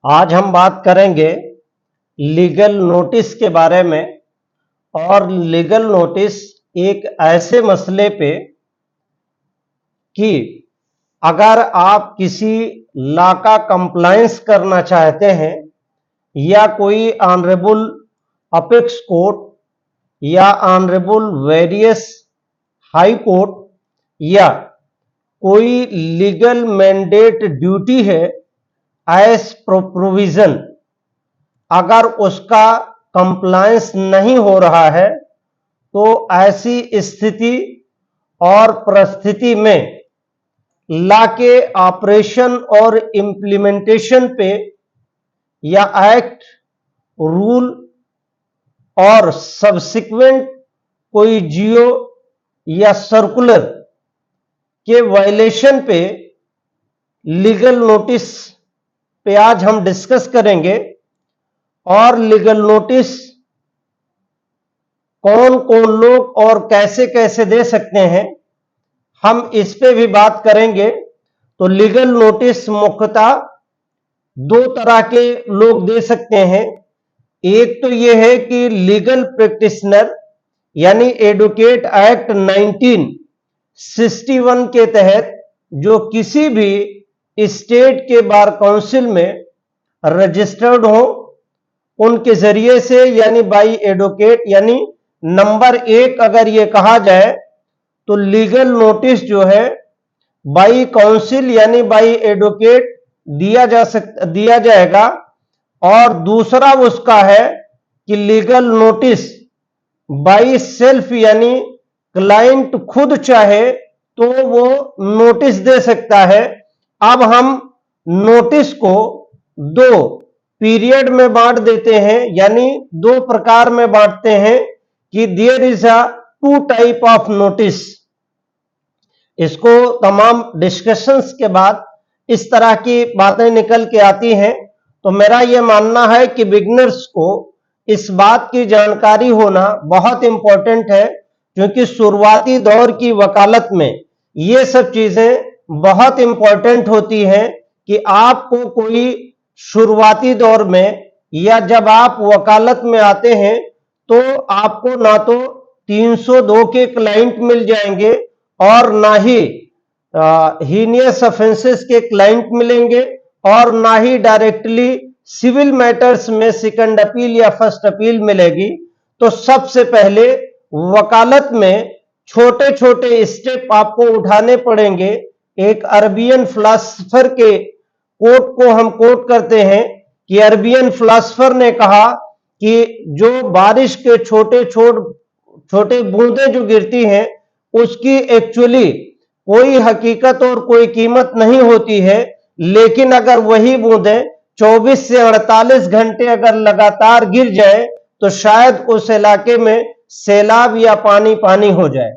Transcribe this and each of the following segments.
आज हम बात करेंगे लीगल नोटिस के बारे में। और लीगल नोटिस एक ऐसे मसले पे कि अगर आप किसी लॉ का कंप्लायंस करना चाहते हैं या कोई ऑनरेबल अपेक्स कोर्ट या ऑनरेबल वेरियस हाई कोर्ट या कोई लीगल मैंडेट ड्यूटी है एज प्रोविजन, अगर उसका कंप्लायंस नहीं हो रहा है तो ऐसी स्थिति और परिस्थिति में लॉ के ऑपरेशन और इम्प्लीमेंटेशन पे या एक्ट, रूल और सब्सिक्वेंट कोई जियो या सर्कुलर के वायलेशन पे लीगल नोटिस पे आज हम डिस्कस करेंगे। और लीगल नोटिस कौन कौन लोग और कैसे कैसे दे सकते हैं, हम इस पे भी बात करेंगे। तो लीगल नोटिस मुख्यतः दो तरह के लोग दे सकते हैं। एक तो यह है कि लीगल प्रैक्टिशनर यानी एडवोकेट एक्ट 1961 के तहत जो किसी भी स्टेट के बार काउंसिल में रजिस्टर्ड हो, उनके जरिए से यानी बाई एडवोकेट, यानी नंबर एक अगर ये कहा जाए तो लीगल नोटिस जो है बाई काउंसिल यानी बाई एडवोकेट दिया जाएगा। और दूसरा उसका है कि लीगल नोटिस बाई सेल्फ यानी क्लाइंट खुद चाहे तो वो नोटिस दे सकता है। अब हम नोटिस को दो पीरियड में बांट देते हैं, यानी दो प्रकार में बांटते हैं कि there is a two type of notice. इसको तमाम डिस्कशंस के बाद इस तरह की बातें निकल के आती हैं। तो मेरा यह मानना है कि बिगिनर्स को इस बात की जानकारी होना बहुत इंपॉर्टेंट है, क्योंकि शुरुआती दौर की वकालत में ये सब चीजें बहुत इंपॉर्टेंट होती हैं कि आपको कोई शुरुआती दौर में या जब आप वकालत में आते हैं तो आपको ना तो 302 के क्लाइंट मिल जाएंगे और ना ही हीनियस ऑफेंसेस के क्लाइंट मिलेंगे और ना ही डायरेक्टली सिविल मैटर्स में सेकंड अपील या फर्स्ट अपील मिलेगी। तो सबसे पहले वकालत में छोटे छोटे स्टेप आपको उठाने पड़ेंगे। एक अरबियन फिलॉसफर के कोट को हम कोट करते हैं कि अरबियन फिलॉसफर ने कहा कि जो बारिश के छोटे बूंदें जो गिरती हैं उसकी एक्चुअली कोई हकीकत और कोई कीमत नहीं होती है, लेकिन अगर वही बूंदें 24 से 48 घंटे अगर लगातार गिर जाए तो शायद उस इलाके में सैलाब या पानी पानी हो जाए।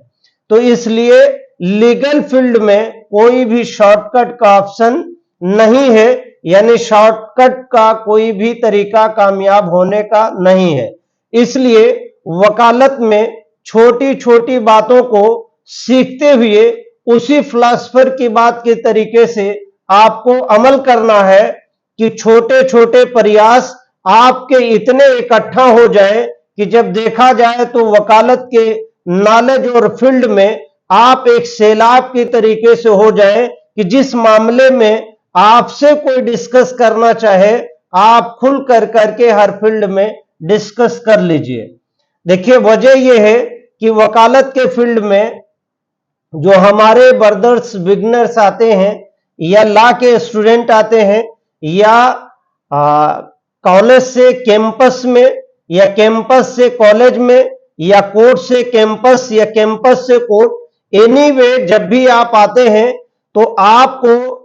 तो इसलिए लीगल फील्ड में कोई भी शॉर्टकट का ऑप्शन नहीं है, यानी शॉर्टकट का कोई भी तरीका कामयाब होने का नहीं है। इसलिए वकालत में छोटी छोटी बातों को सीखते हुए उसी फिलॉसफर की बात के तरीके से आपको अमल करना है कि छोटे छोटे प्रयास आपके इतने इकट्ठा हो जाए कि जब देखा जाए तो वकालत के नॉलेज और फील्ड में आप एक सैलाब की तरीके से हो जाए कि जिस मामले में आपसे कोई डिस्कस करना चाहे आप खुल करके हर फील्ड में डिस्कस कर लीजिए। देखिए, वजह यह है कि वकालत के फील्ड में जो हमारे ब्रदर्स बिगनर्स आते हैं या लॉ के स्टूडेंट आते हैं या कॉलेज से कैंपस में या कैंपस से कॉलेज में या कोर्ट से कैंपस या कैंपस से कोर्ट, एनीवे जब भी आप आते हैं तो आपको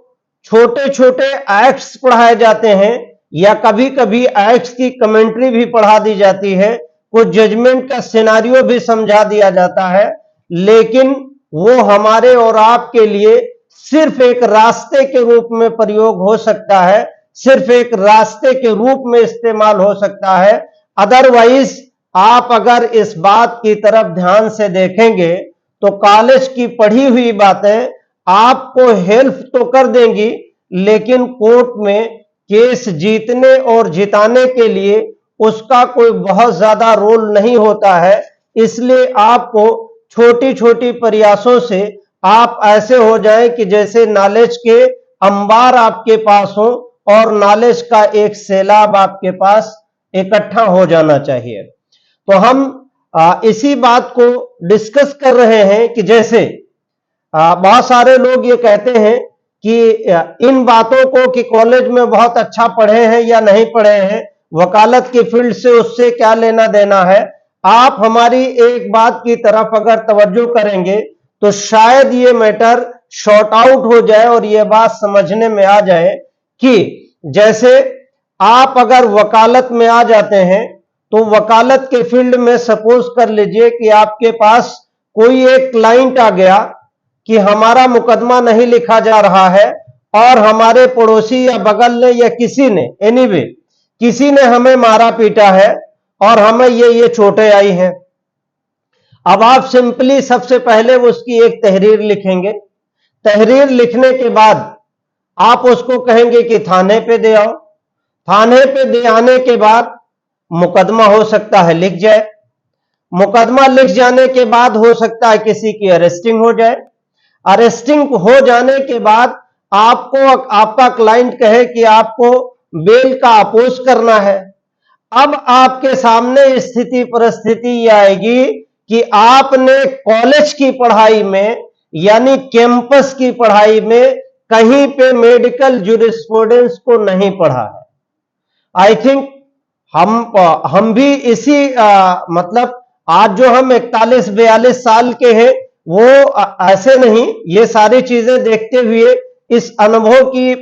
छोटे छोटे एक्ट्स पढ़ाए जाते हैं या कभी कभी एक्ट्स की कमेंट्री भी पढ़ा दी जाती है, कुछ जजमेंट का सिनारियो भी समझा दिया जाता है, लेकिन वो हमारे और आपके लिए सिर्फ एक रास्ते के रूप में प्रयोग हो सकता है, सिर्फ एक रास्ते के रूप में इस्तेमाल हो सकता है। अदरवाइज आप अगर इस बात की तरफ ध्यान से देखेंगे तो कॉलेज की पढ़ी हुई बातें आपको हेल्प तो कर देंगी, लेकिन कोर्ट में केस जीतने और जिताने के लिए उसका कोई बहुत ज्यादा रोल नहीं होता है। इसलिए आपको छोटी छोटी प्रयासों से आप ऐसे हो जाएं कि जैसे नॉलेज के अंबार आपके पास हो और नॉलेज का एक सैलाब आपके पास इकट्ठा हो जाना चाहिए। तो हम इसी बात को डिस्कस कर रहे हैं कि जैसे बहुत सारे लोग ये कहते हैं कि इन बातों को कि कॉलेज में बहुत अच्छा पढ़े हैं या नहीं पढ़े हैं, वकालत की फील्ड से उससे क्या लेना देना है। आप हमारी एक बात की तरफ अगर तवज्जो करेंगे तो शायद ये मैटर शॉर्ट आउट हो जाए और ये बात समझने में आ जाए कि जैसे आप अगर वकालत में आ जाते हैं तो वकालत के फील्ड में सपोज कर लीजिए कि आपके पास कोई एक क्लाइंट आ गया कि हमारा मुकदमा नहीं लिखा जा रहा है और हमारे पड़ोसी या बगल ने या किसी ने एनीवे किसी ने हमें मारा पीटा है और हमें ये चोटें आई हैं। अब आप सिंपली सबसे पहले उसकी एक तहरीर लिखेंगे। तहरीर लिखने के बाद आप उसको कहेंगे कि थाने पे दे आओ। थाने पे दे आने के बाद मुकदमा हो सकता है लिख जाए। मुकदमा लिख जाने के बाद हो सकता है किसी की अरेस्टिंग हो जाए। अरेस्टिंग हो जाने के बाद आपको आपका क्लाइंट कहे कि आपको बेल का अपोज करना है। अब आपके सामने स्थिति परिस्थिति ये आएगी कि आपने कॉलेज की पढ़ाई में यानी कैंपस की पढ़ाई में कहीं पे मेडिकल जूरिस्प्रूडेंस को नहीं पढ़ा है। आई थिंक हम भी इसी मतलब आज जो हम 41-42 साल के हैं वो ऐसे नहीं, ये सारी चीजें देखते हुए इस अनुभव की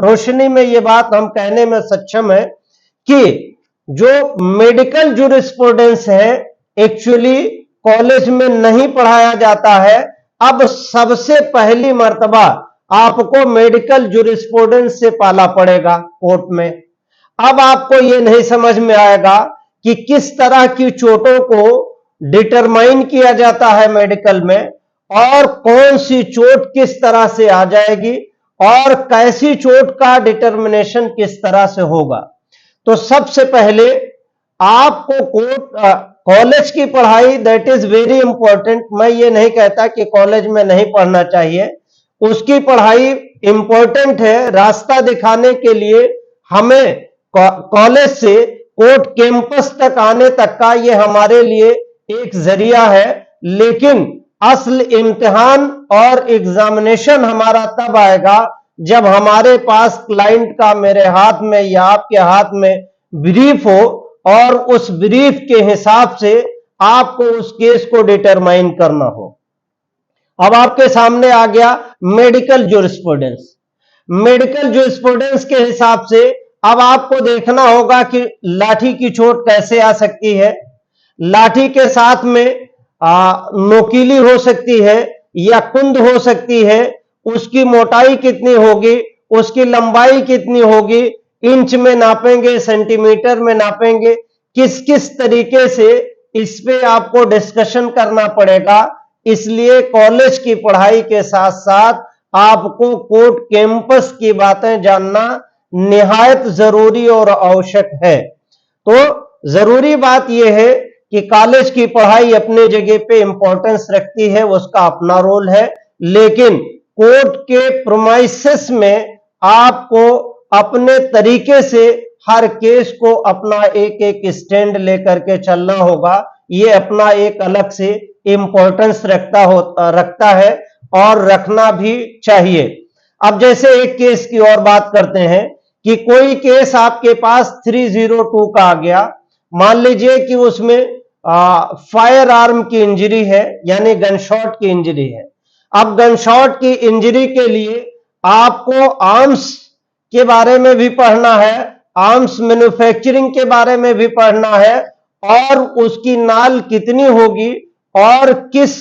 रोशनी में ये बात हम कहने में सक्षम है कि जो मेडिकल जूरिस्प्रूडेंस है एक्चुअली कॉलेज में नहीं पढ़ाया जाता है। अब सबसे पहली मर्तबा आपको मेडिकल जूरिस्प्रूडेंस से पाला पड़ेगा कोर्ट में। अब आपको यह नहीं समझ में आएगा कि किस तरह की चोटों को डिटरमाइन किया जाता है मेडिकल में और कौन सी चोट किस तरह से आ जाएगी और कैसी चोट का डिटर्मिनेशन किस तरह से होगा। तो सबसे पहले आपको कॉलेज की पढ़ाई दैट इज वेरी इंपॉर्टेंट। मैं ये नहीं कहता कि कॉलेज में नहीं पढ़ना चाहिए, उसकी पढ़ाई इंपॉर्टेंट है। रास्ता दिखाने के लिए हमें कॉलेज से कोर्ट कैंपस तक आने तक का ये हमारे लिए एक जरिया है, लेकिन असल इम्तिहान और एग्जामिनेशन हमारा तब आएगा जब हमारे पास क्लाइंट का मेरे हाथ में या आपके हाथ में ब्रीफ हो और उस ब्रीफ के हिसाब से आपको उस केस को डिटरमाइन करना हो। अब आपके सामने आ गया मेडिकल जूरिस्प्रूडेंस। मेडिकल जूरिस्प्रूडेंस के हिसाब से अब आपको देखना होगा कि लाठी की चोट कैसे आ सकती है। लाठी के साथ में नोकीली हो सकती है या कुंद हो सकती है। उसकी मोटाई कितनी होगी, उसकी लंबाई कितनी होगी, इंच में नापेंगे, सेंटीमीटर में नापेंगे, किस किस तरीके से इस पे आपको डिस्कशन करना पड़ेगा। इसलिए कॉलेज की पढ़ाई के साथ साथ आपको कोर्ट कैंपस की बातें जानना निहायत जरूरी और आवश्यक है। तो जरूरी बात यह है कि कॉलेज की पढ़ाई अपने जगह पे इंपॉर्टेंस रखती है, उसका अपना रोल है, लेकिन कोर्ट के प्रोमाइसेस में आपको अपने तरीके से हर केस को अपना एक एक स्टैंड लेकर के चलना होगा। ये अपना एक अलग से इंपॉर्टेंस रखता है और रखना भी चाहिए। अब जैसे एक केस की और बात करते हैं कि कोई केस आपके पास 302 का आ गया। मान लीजिए कि उसमें फायर आर्म की इंजरी है यानी गन शॉट की इंजरी है। अब गन शॉट की इंजरी के लिए आपको आर्म्स के बारे में भी पढ़ना है, आर्म्स मैन्युफैक्चरिंग के बारे में भी पढ़ना है और उसकी नाल कितनी होगी और किस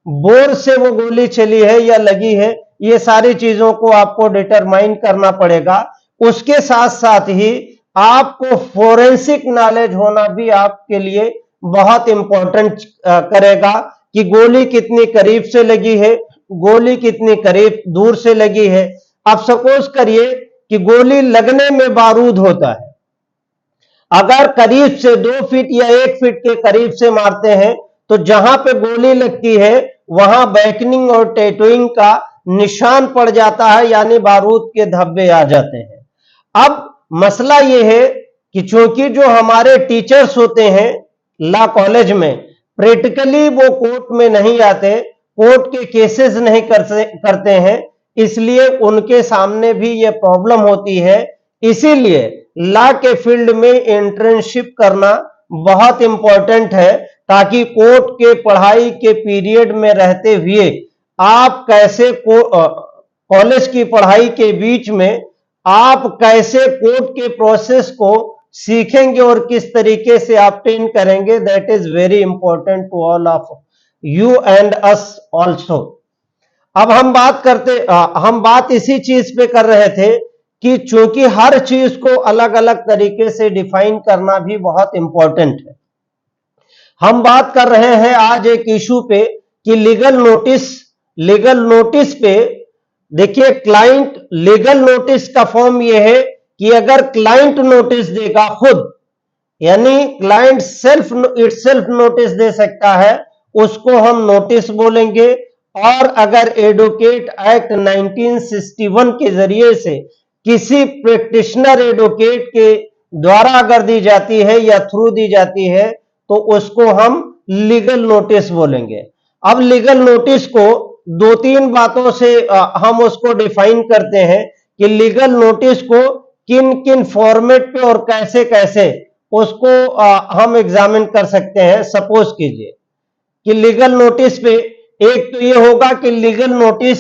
बोर से वो गोली चली है या लगी है, ये सारी चीजों को आपको डिटरमाइन करना पड़ेगा। उसके साथ साथ ही आपको फोरेंसिक नॉलेज होना भी आपके लिए बहुत इंपॉर्टेंट करेगा कि गोली कितनी करीब से लगी है, गोली कितनी करीब दूर से लगी है। अब सपोज करिए कि गोली लगने में बारूद होता है। अगर करीब से 2 फीट या 1 फीट के करीब से मारते हैं तो जहां पे गोली लगती है वहां बैकनिंग और टैटूइंग का निशान पड़ जाता है, यानी बारूद के धब्बे आ जाते हैं। अब मसला यह है कि चूंकि जो हमारे टीचर्स होते हैं लॉ कॉलेज में, प्रैक्टिकली वो कोर्ट में नहीं आते, कोर्ट के केसेस नहीं करते हैं, इसलिए उनके सामने भी ये प्रॉब्लम होती है। इसीलिए लॉ के फील्ड में इंटर्नशिप करना बहुत इंपॉर्टेंट है, ताकि कोर्ट के पढ़ाई के पीरियड में रहते हुए आप कैसे कॉलेज की पढ़ाई के बीच में आप कैसे कोर्ट के प्रोसेस को सीखेंगे और किस तरीके से ऑब्टेन करेंगे, that is very important to all of you and us also. अब हम बात इसी चीज पे कर रहे थे कि चूंकि हर चीज को अलग अलग तरीके से डिफाइन करना भी बहुत इंपॉर्टेंट है। हम बात कर रहे हैं आज एक इशू पे कि लीगल नोटिस पे देखिए, क्लाइंट लीगल नोटिस का फॉर्म यह है कि अगर क्लाइंट नोटिस देगा खुद, यानी क्लाइंट सेल्फ नोटिस दे सकता है, उसको हम नोटिस बोलेंगे। और अगर एडवोकेट एक्ट 1961 के जरिए से किसी प्रैक्टिशनर एडवोकेट के द्वारा अगर दी जाती है या थ्रू दी जाती है तो उसको हम लीगल नोटिस बोलेंगे। अब लीगल नोटिस को 2-3 बातों से हम उसको डिफाइन करते हैं कि लीगल नोटिस को किन किन फॉर्मेट पे और कैसे कैसे उसको हम एग्जामिन कर सकते हैं। सपोज कीजिए कि लीगल नोटिस पे एक तो ये होगा कि लीगल नोटिस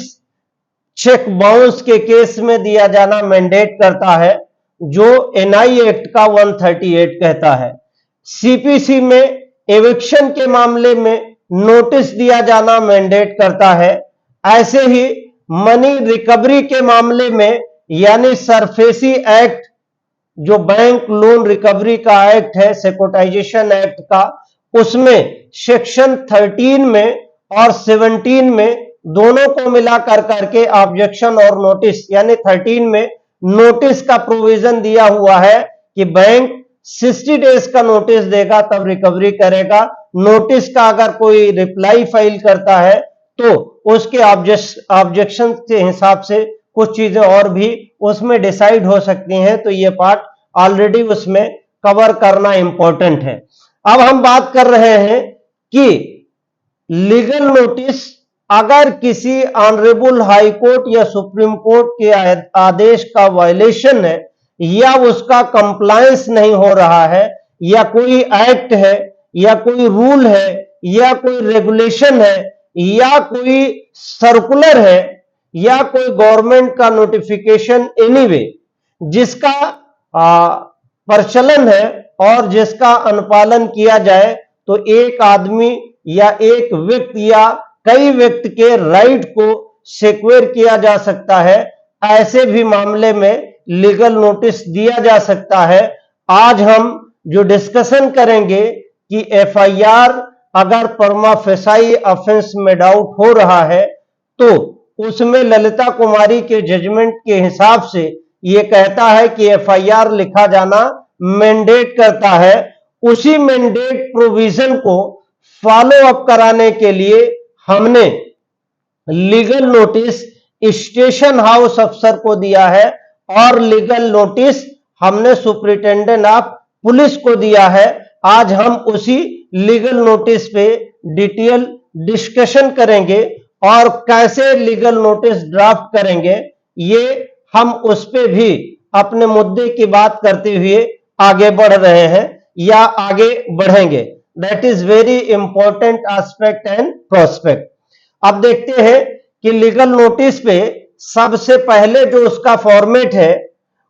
चेक बाउंस के केस में दिया जाना मैंडेट करता है, जो एनआई एक्ट का 138 कहता है। सीपीसी में एविक्शन के मामले में नोटिस दिया जाना मैंडेट करता है। ऐसे ही मनी रिकवरी के मामले में, यानी सरफेसी एक्ट जो बैंक लोन रिकवरी का एक्ट है, सिक्योरिटाइजेशन एक्ट का, उसमें सेक्शन 13 में और 17 में दोनों को मिला कर करके ऑब्जेक्शन और नोटिस, यानी 13 में नोटिस का प्रोविजन दिया हुआ है कि बैंक 60 डेज का नोटिस देगा तब रिकवरी करेगा। नोटिस का अगर कोई रिप्लाई फाइल करता है तो उसके ऑब्जेक्शन के हिसाब से कुछ चीजें और भी उसमें डिसाइड हो सकती हैं, तो ये पार्ट ऑलरेडी उसमें कवर करना इंपॉर्टेंट है। अब हम बात कर रहे हैं कि लीगल नोटिस अगर किसी ऑनरेबल हाई कोर्ट या सुप्रीम कोर्ट के आदेश का वायलेशन है, या उसका कंप्लायंस नहीं हो रहा है, या कोई एक्ट है, या कोई रूल है, या कोई रेगुलेशन है, या कोई सर्कुलर है, या कोई गवर्नमेंट का नोटिफिकेशन, एनीवे जिसका प्रचलन है और जिसका अनुपालन किया जाए तो एक आदमी या एक व्यक्ति या कई व्यक्ति के राइट को सिक्योर किया जा सकता है। ऐसे भी मामले में लीगल नोटिस दिया जा सकता है। आज हम जो डिस्कशन करेंगे कि एफआईआर अगर प्रमा फेसाई ऑफेंस में डाउट हो रहा है तो उसमें ललिता कुमारी के जजमेंट के हिसाब से यह कहता है कि एफआईआर लिखा जाना मैंडेट करता है। उसी मैंडेट प्रोविजन को फॉलो अप कराने के लिए हमने लीगल नोटिस स्टेशन हाउस अफसर को दिया है और लीगल नोटिस हमने सुपरिटेंडेंट ऑफ पुलिस को दिया है। आज हम उसी लीगल नोटिस पे डिटेल डिस्कशन करेंगे और कैसे लीगल नोटिस ड्राफ्ट करेंगे, ये हम उस पे भी अपने मुद्दे की बात करते हुए आगे बढ़ रहे हैं या आगे बढ़ेंगे। That is very important aspect and prospect. अब देखते हैं कि लीगल नोटिस पे सबसे पहले जो उसका फॉर्मेट है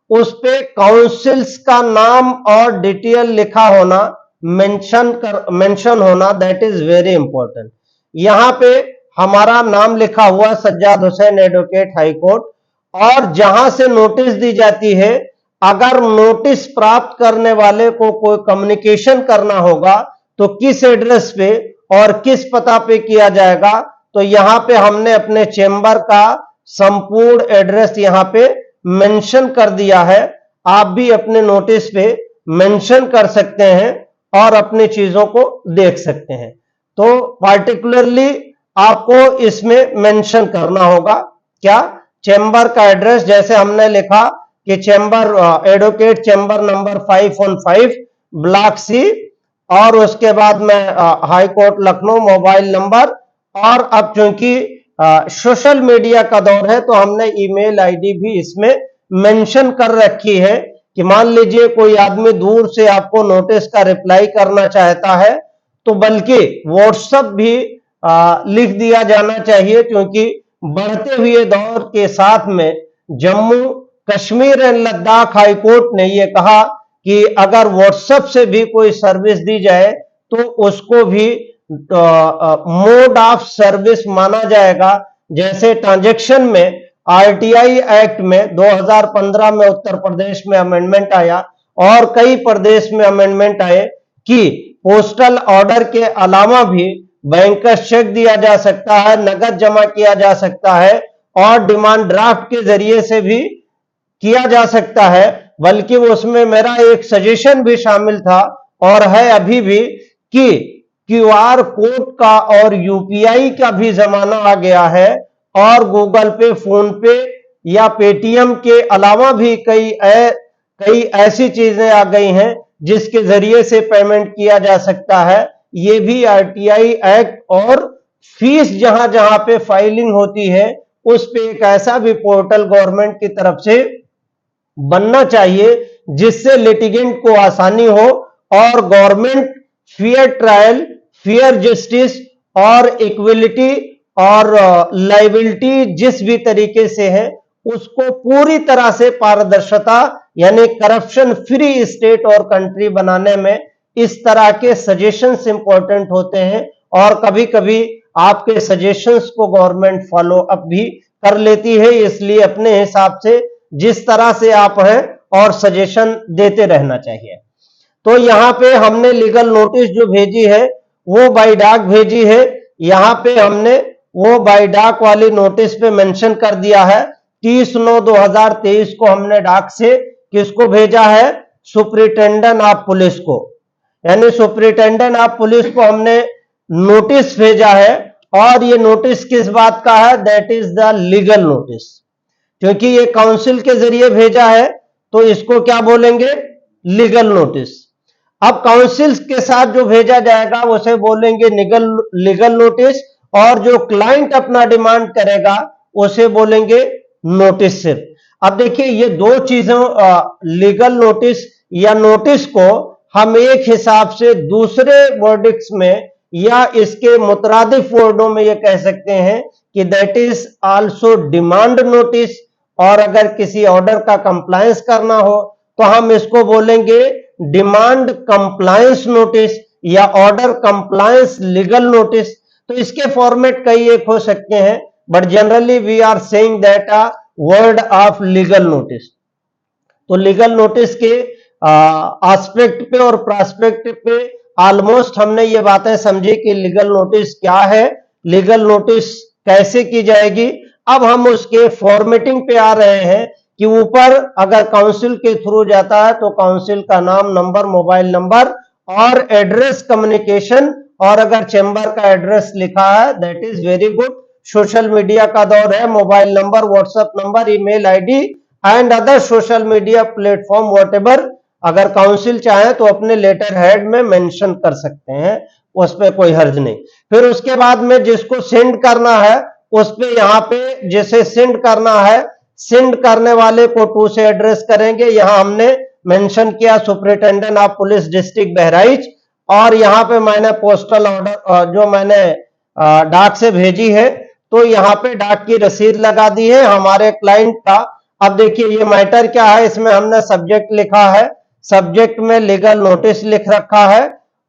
उस पे काउंसिल्स का नाम और डिटेल लिखा होना, मेंशन होना, दैट इज वेरी इंपॉर्टेंट। यहां पे हमारा नाम लिखा हुआ Sajjad Hussain advocate high court, और जहां से नोटिस दी जाती है, अगर नोटिस प्राप्त करने वाले को कोई कम्युनिकेशन करना होगा तो किस एड्रेस पे और किस पता पे किया जाएगा, तो यहां पे हमने अपने चेंबर का संपूर्ण एड्रेस यहां पे मेंशन कर दिया है। आप भी अपने नोटिस पे मेंशन कर सकते हैं और अपनी चीजों को देख सकते हैं। तो पार्टिकुलरली आपको इसमें मेंशन करना होगा क्या, चैम्बर का एड्रेस, जैसे हमने लिखा कि chamber advocate chamber number 5/5 block C, और उसके बाद में high court Lucknow, mobile number. और अब चूंकि सोशल मीडिया का दौर है तो हमने ईमेल आईडी भी इसमें मेंशन कर रखी है कि मान लीजिए कोई आदमी दूर से आपको नोटिस का रिप्लाई करना चाहता है तो बल्कि व्हाट्सएप भी लिख दिया जाना चाहिए, क्योंकि बढ़ते हुए दौर के साथ में Jammu Kashmir and Ladakh high court ने यह कहा कि अगर व्हाट्सएप से भी कोई सर्विस दी जाए तो उसको भी मोड ऑफ सर्विस माना जाएगा। जैसे ट्रांजैक्शन में आरटीआई एक्ट में 2015 में उत्तर प्रदेश में अमेंडमेंट आया और कई प्रदेश में अमेंडमेंट आए कि पोस्टल ऑर्डर के अलावा भी बैंकर्स चेक दिया जा सकता है, नगद जमा किया जा सकता है और डिमांड ड्राफ्ट के जरिए से भी किया जा सकता है। बल्कि उसमें मेरा एक सजेशन भी शामिल था और है अभी भी कि क्यूआर कोड का और यूपीआई का भी जमाना आ गया है और गूगल पे, फोन पे या पेटीएम के अलावा भी कई ऐसी चीजें आ गई हैं जिसके जरिए से पेमेंट किया जा सकता है। ये भी आरटीआई एक्ट और फीस जहां जहां पे फाइलिंग होती है उस पे एक ऐसा भी पोर्टल गवर्नमेंट की तरफ से बनना चाहिए जिससे लिटिगेंट को आसानी हो और government fair trial, fair justice और इक्वलिटी और लाइबिलिटी जिस भी तरीके से है उसको पूरी तरह से पारदर्शिता यानी करप्शन फ्री स्टेट और कंट्री बनाने में इस तरह के सजेशंस इंपॉर्टेंट होते हैं। और कभी कभी आपके सजेशंस को गवर्नमेंट फॉलो अप भी कर लेती है, इसलिए अपने हिसाब से जिस तरह से आप हैं और सजेशन देते रहना चाहिए। तो यहां पे हमने लीगल नोटिस जो भेजी है वो बाय डाक भेजी है। यहां पे हमने वो बाय डाक वाली नोटिस पे मेंशन कर दिया है 30/9/2023 को हमने डाक से किसको भेजा है, सुपरिटेंडेंट ऑफ पुलिस को, यानी सुपरिटेंडेंट ऑफ पुलिस को हमने नोटिस भेजा है। और ये नोटिस किस बात का है, that is the legal notice. क्योंकि ये काउंसिल के जरिए भेजा है तो इसको क्या बोलेंगे, लीगल नोटिस। अब काउंसिल के साथ जो भेजा जाएगा उसे बोलेंगे लीगल नोटिस, और जो क्लाइंट अपना डिमांड करेगा उसे बोलेंगे नोटिस सिर्फ। अब देखिए ये दो चीजों लीगल नोटिस या नोटिस को हम एक हिसाब से दूसरे वर्डिक्स में या इसके मुतरादिफ वर्डों में ये कह सकते हैं कि that is also demand notice. और अगर किसी ऑर्डर का कंप्लायंस करना हो तो हम इसको बोलेंगे डिमांड कंप्लायंस नोटिस या ऑर्डर कंप्लायंस लीगल नोटिस। तो इसके फॉर्मेट कई एक हो सकते हैं, but generally we are saying that a word of legal notice. तो लीगल नोटिस के एस्पेक्ट पे और प्रोस्पेक्ट पे ऑलमोस्ट हमने ये बातें समझी कि लीगल नोटिस क्या है, लीगल नोटिस कैसे की जाएगी। अब हम उसके फॉर्मेटिंग पे आ रहे हैं कि ऊपर अगर काउंसिल के थ्रू जाता है तो काउंसिल का नाम, नंबर, मोबाइल नंबर और एड्रेस कम्युनिकेशन, और अगर चैम्बर का एड्रेस लिखा है that is very good. Social media का दौर है, mobile number, WhatsApp number, email ID and other social media platform whatever अगर काउंसिल चाहे तो अपने लेटर हेड में मेंशन कर सकते हैं, उस पर कोई हर्ज नहीं। फिर उसके बाद में जिसको सेंड करना है उस पे यहाँ पे जिसे सेंड करना है, सेंड करने वाले को टू से एड्रेस करेंगे। यहां हमने मेंशन किया superintendent of police district Bahraich, और यहां पे मैंने पोस्टल ऑर्डर जो मैंने डाक से भेजी है तो यहां पे डाक की रसीद लगा दी है हमारे क्लाइंट का। अब देखिए ये मैटर क्या है, इसमें हमने सब्जेक्ट लिखा है, सब्जेक्ट में लीगल नोटिस लिख रखा है,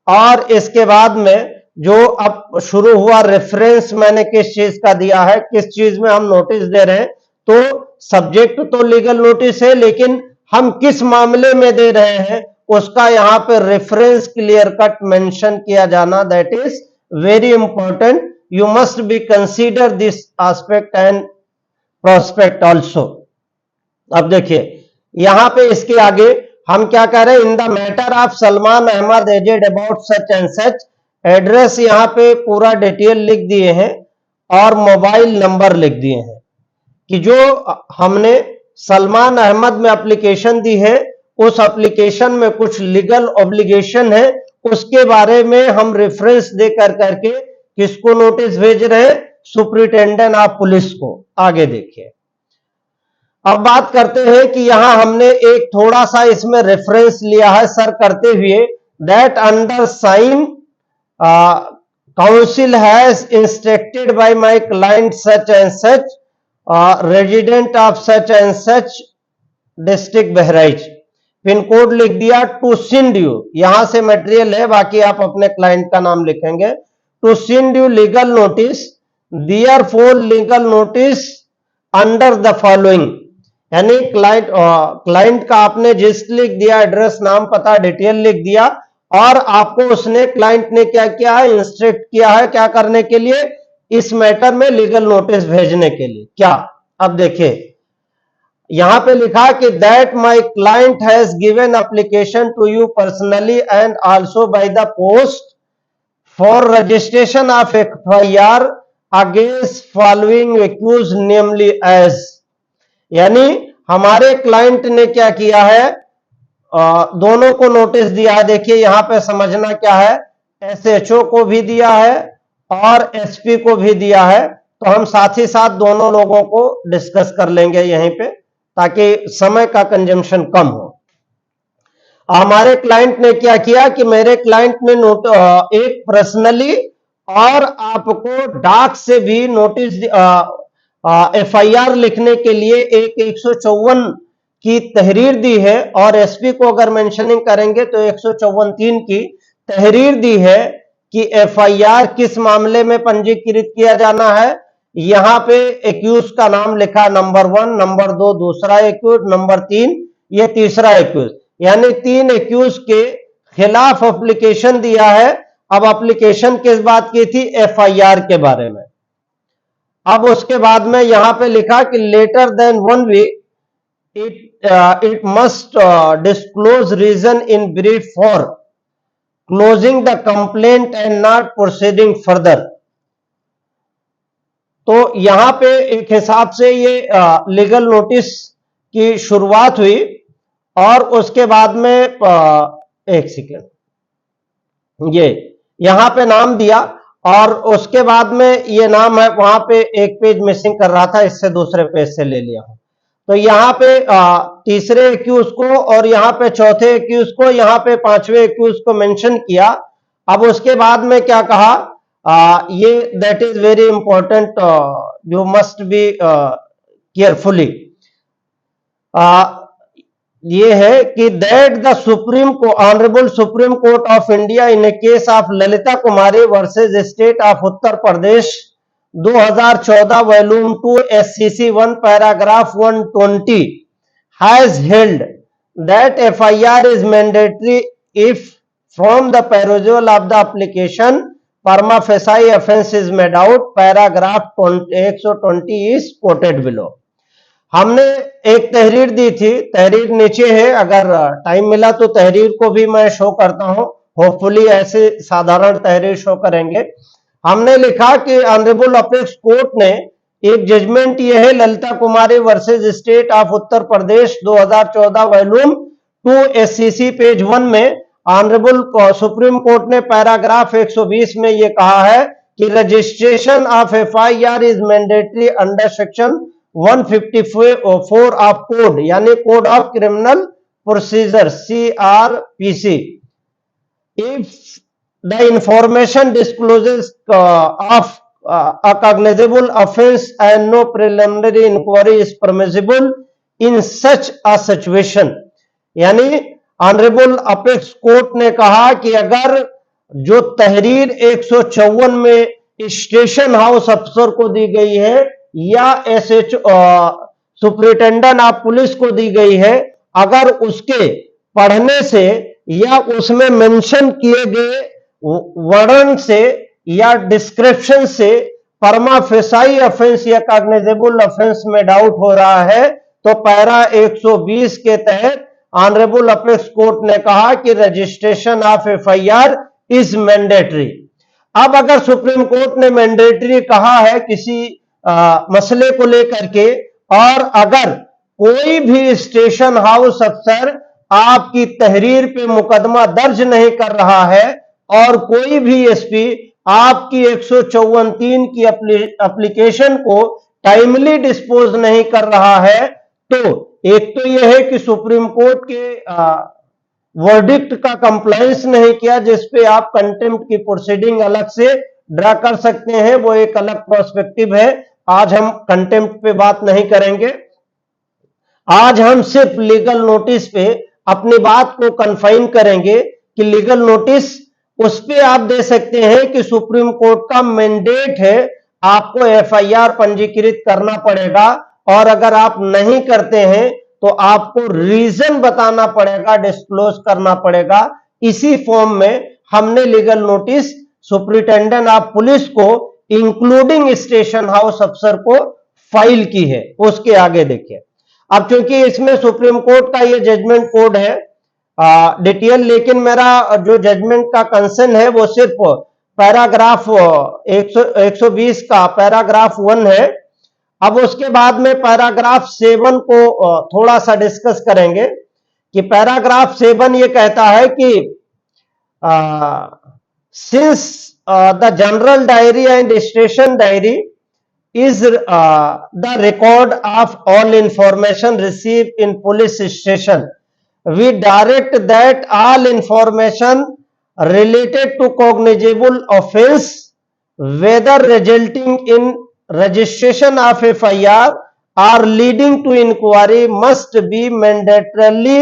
और इसके बाद में जो अब शुरू हुआ रेफरेंस मैंने किस चीज का दिया है, किस चीज में हम नोटिस दे रहे हैं। तो सब्जेक्ट तो लीगल नोटिस है लेकिन हम किस मामले में दे रहे हैं उसका यहां पे रेफरेंस क्लियर कट मेंशन किया जाना, that is very important. You must B consider this aspect and prospect also. अब देखिए यहां पे इसके आगे हम क्या कह रहे हैं, in the matter of Salman Ahmad aged about such and such, address यहां पे पूरा डिटेल लिख दिए हैं और मोबाइल नंबर लिख दिए हैं कि जो हमने सलमान अहमद में एप्लीकेशन दी है उस एप्लीकेशन में कुछ लीगल ऑब्लिगेशन है, उसके बारे में हम रेफरेंस दे करके किसको नोटिस भेज रहे हैं, सुपरिटेंडेंट ऑफ पुलिस को। आगे देखिए अब बात करते हैं कि यहां हमने एक थोड़ा सा इसमें रेफरेंस लिया है सर करते हुए, that under sign counsel has instructed by my client such and such resident of such and such district Bahraich, pin code लिख दिया, टू सेंड यू, यहां से मटेरियल है बाकी आप अपने क्लाइंट का नाम लिखेंगे, to send you legal notice, therefore legal notice under the following, यानी क्लाइंट का आपने जिस लिख दिया, एड्रेस नाम पता डिटेल लिख दिया और आपको उसने क्लाइंट ने क्या किया है, इंस्ट्रक्ट किया है क्या करने के लिए, इस मैटर में लीगल नोटिस भेजने के लिए। क्या, अब देखिए यहां पे लिखा कि that my client has given application to you personally and also by the post for registration of FIR against following accused namely as, यानी हमारे क्लाइंट ने क्या किया है, दोनों को नोटिस दिया है। देखिए यहां पे समझना क्या है, एसएचओ को भी दिया है और एसपी को भी दिया है, तो हम साथ ही साथ दोनों लोगों को डिस्कस कर लेंगे यहीं पे ताकि समय का कंजम्पशन कम हो। हमारे क्लाइंट ने क्या किया कि मेरे क्लाइंट ने एक पर्सनली और आपको डाक से भी नोटिस एफआईआर लिखने के लिए एक 154 की तहरीर दी है और एसपी को अगर मेंशनिंग करेंगे तो 154(3) की तहरीर दी है कि एफआईआर किस मामले में पंजीकृत किया जाना है। यहां पे एक्यूज का नाम लिखा नंबर 1, नंबर 2 दूसरा एक्यूज, नंबर 3 ये तीसरा एक्यूज, यानी 3 एक्यूज के खिलाफ एप्लीकेशन दिया है। अब एप्लीकेशन किस बात की थी, एफआईआर के बारे में। अब उसके बाद में यहां पे लिखा कि letter then 1 week it must disclose reason in brief for closing the complaint and not proceeding further। तो यहां पे एक हिसाब से ये लीगल नोटिस की शुरुआत हुई और उसके बाद में एक सेकेंड, ये यहां पे नाम दिया और उसके बाद में ये नाम है, वहां पे एक पेज मिसिंग कर रहा था, इससे दूसरे पेज से ले लिया हूं। तो यहां पे तीसरे एक्यूज को और यहां पे चौथे एक्यूज को, यहां पे पांचवें एक्यूज को मेंशन किया। अब उसके बाद में क्या कहा, ये that is very important, you must be carefully, ये है कि दैट द सुप्रीम को honourable Supreme court of India in A case of Lalita Kumari versus state of Uttar Pradesh 2014 volume 2 SCC 1 paragraph 120 has held that FIR is mandatory if from the perusal of the application prima facie offence is made out, paragraph 120 is quoted below। हमने एक तहरीर दी थी, तहरीर नीचे है, अगर time मिला तो तहरीर को भी मैं शो करता हूं, होपफुली ऐसे साधारण तहरीर शो करेंगे। हमने लिखा कि ऑनरेबल अपेक्स कोर्ट ने एक जजमेंट ये है, Lalita Kumari versus state of Uttar Pradesh 2014 volume 2 SCC page 1 में ऑनरेबल सुप्रीम कोर्ट ने पैराग्राफ 120 में ये कहा है कि registration of FIR is mandatory under section 154 of code, यानी code of criminal procedure CRPC, if the information discloses of a cognizable offense and no preliminary inquiry is permissible in such a situation। यानी honourable apex court ने कहा कि अगर जो तहरीर 154 में station house अफसर को दी गई है या SHO सुपरिटेंडेंट ऑफ पुलिस को दी गई है, अगर उसके पढ़ने से या उसमें मेंशन किए गए वर्णन से या डिस्क्रिप्शन से परमा फेसाई ऑफेंस या कॉग्निजेबल ऑफेंस में डाउट हो रहा है, तो पैरा 120 के तहत ऑनरेबल अपेक्स कोर्ट ने कहा कि registration of FIR is mandatory. अब अगर सुप्रीम कोर्ट ने मैंडेटरी कहा है किसी मसले को लेकर के, और अगर कोई भी स्टेशन हाउस अफसर आपकी तहरीर पे मुकदमा दर्ज नहीं कर रहा है और कोई भी एसपी आपकी 154(3) की एप्लीकेशन को टाइमली डिस्पोज नहीं कर रहा है, तो एक तो यह है कि सुप्रीम कोर्ट के वर्डिक्ट का कंप्लायंस नहीं किया, जिसपे आप कंटेम्प्ट की प्रोसीडिंग अलग से ड्रा कर सकते हैं, वो एक अलग पर्सपेक्टिव है। आज हम कंटेम्प्ट पे बात नहीं करेंगे, आज हम सिर्फ लीगल नोटिस पे अपनी बात को कन्फाइन करेंगे कि लीगल नोटिस उस पे आप दे सकते हैं कि सुप्रीम कोर्ट का मैंडेट है, आपको एफआईआर पंजीकृत करना पड़ेगा, और अगर आप नहीं करते हैं तो आपको रीजन बताना पड़ेगा, डिस्क्लोज करना पड़ेगा। इसी फॉर्म में हमने legal notice superintendent of police को इंक्लूडिंग स्टेशन हाउस अफसर को फाइल की है। उसके आगे देखिए, अब चूंकि इसमें सुप्रीम कोर्ट का ये जजमेंट कोड है डिटेल, लेकिन मेरा जो जजमेंट का कंसर्न है वो सिर्फ पैराग्राफ 120 का पैराग्राफ 1 है। अब उसके बाद में पैराग्राफ 7 को थोड़ा सा डिस्कस करेंगे कि पैराग्राफ 7 ये कहता है कि since the general diary and station diary is the record of all information received in police station. We direct that all information related to cognizable offense, whether resulting in registration of FIR or leading to inquiry, must be mandatorily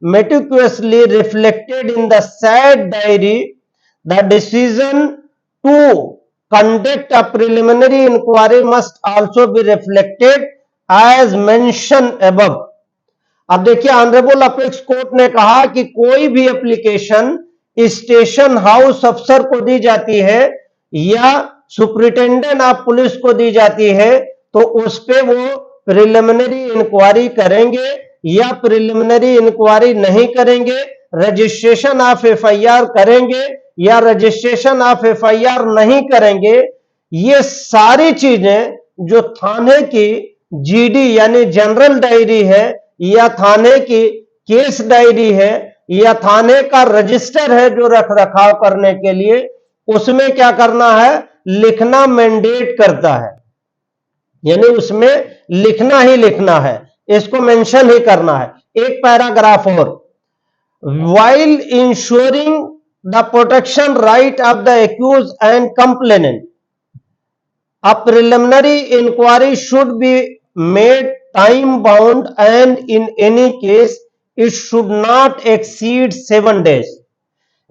meticulously reflected in the said diary. The decision to conduct a preliminary inquiry must also be reflected as mentioned above. अब देखिए, honourable apex court ने कहा कि कोई भी application station house अफसर को दी जाती है या सुप्रिंटेंडेंट ऑफ पुलिस को दी जाती है, तो उस पे वो प्रिलिमिनरी इंक्वायरी करेंगे या प्रिलिमिनरी इंक्वायरी नहीं करेंगे, रजिस्ट्रेशन ऑफ एफआईआर करेंगे या रजिस्ट्रेशन ऑफ एफआईआर नहीं करेंगे। ये सारी चीजें जो थाने की जीडी यानी जनरल डायरी है, या थाने की केस डायरी है, या थाने का रजिस्टर है जो रख रखाव करने के लिए, उसमें क्या करना है, लिखना मैंडेट करता है, यानी उसमें लिखना ही लिखना है, इसको मेंशन ही करना है। एक पैराग्राफ और, while ensuring the protection right of the accused and complainant, a preliminary inquiry should be made time bound and in any case it should not exceed 7 days.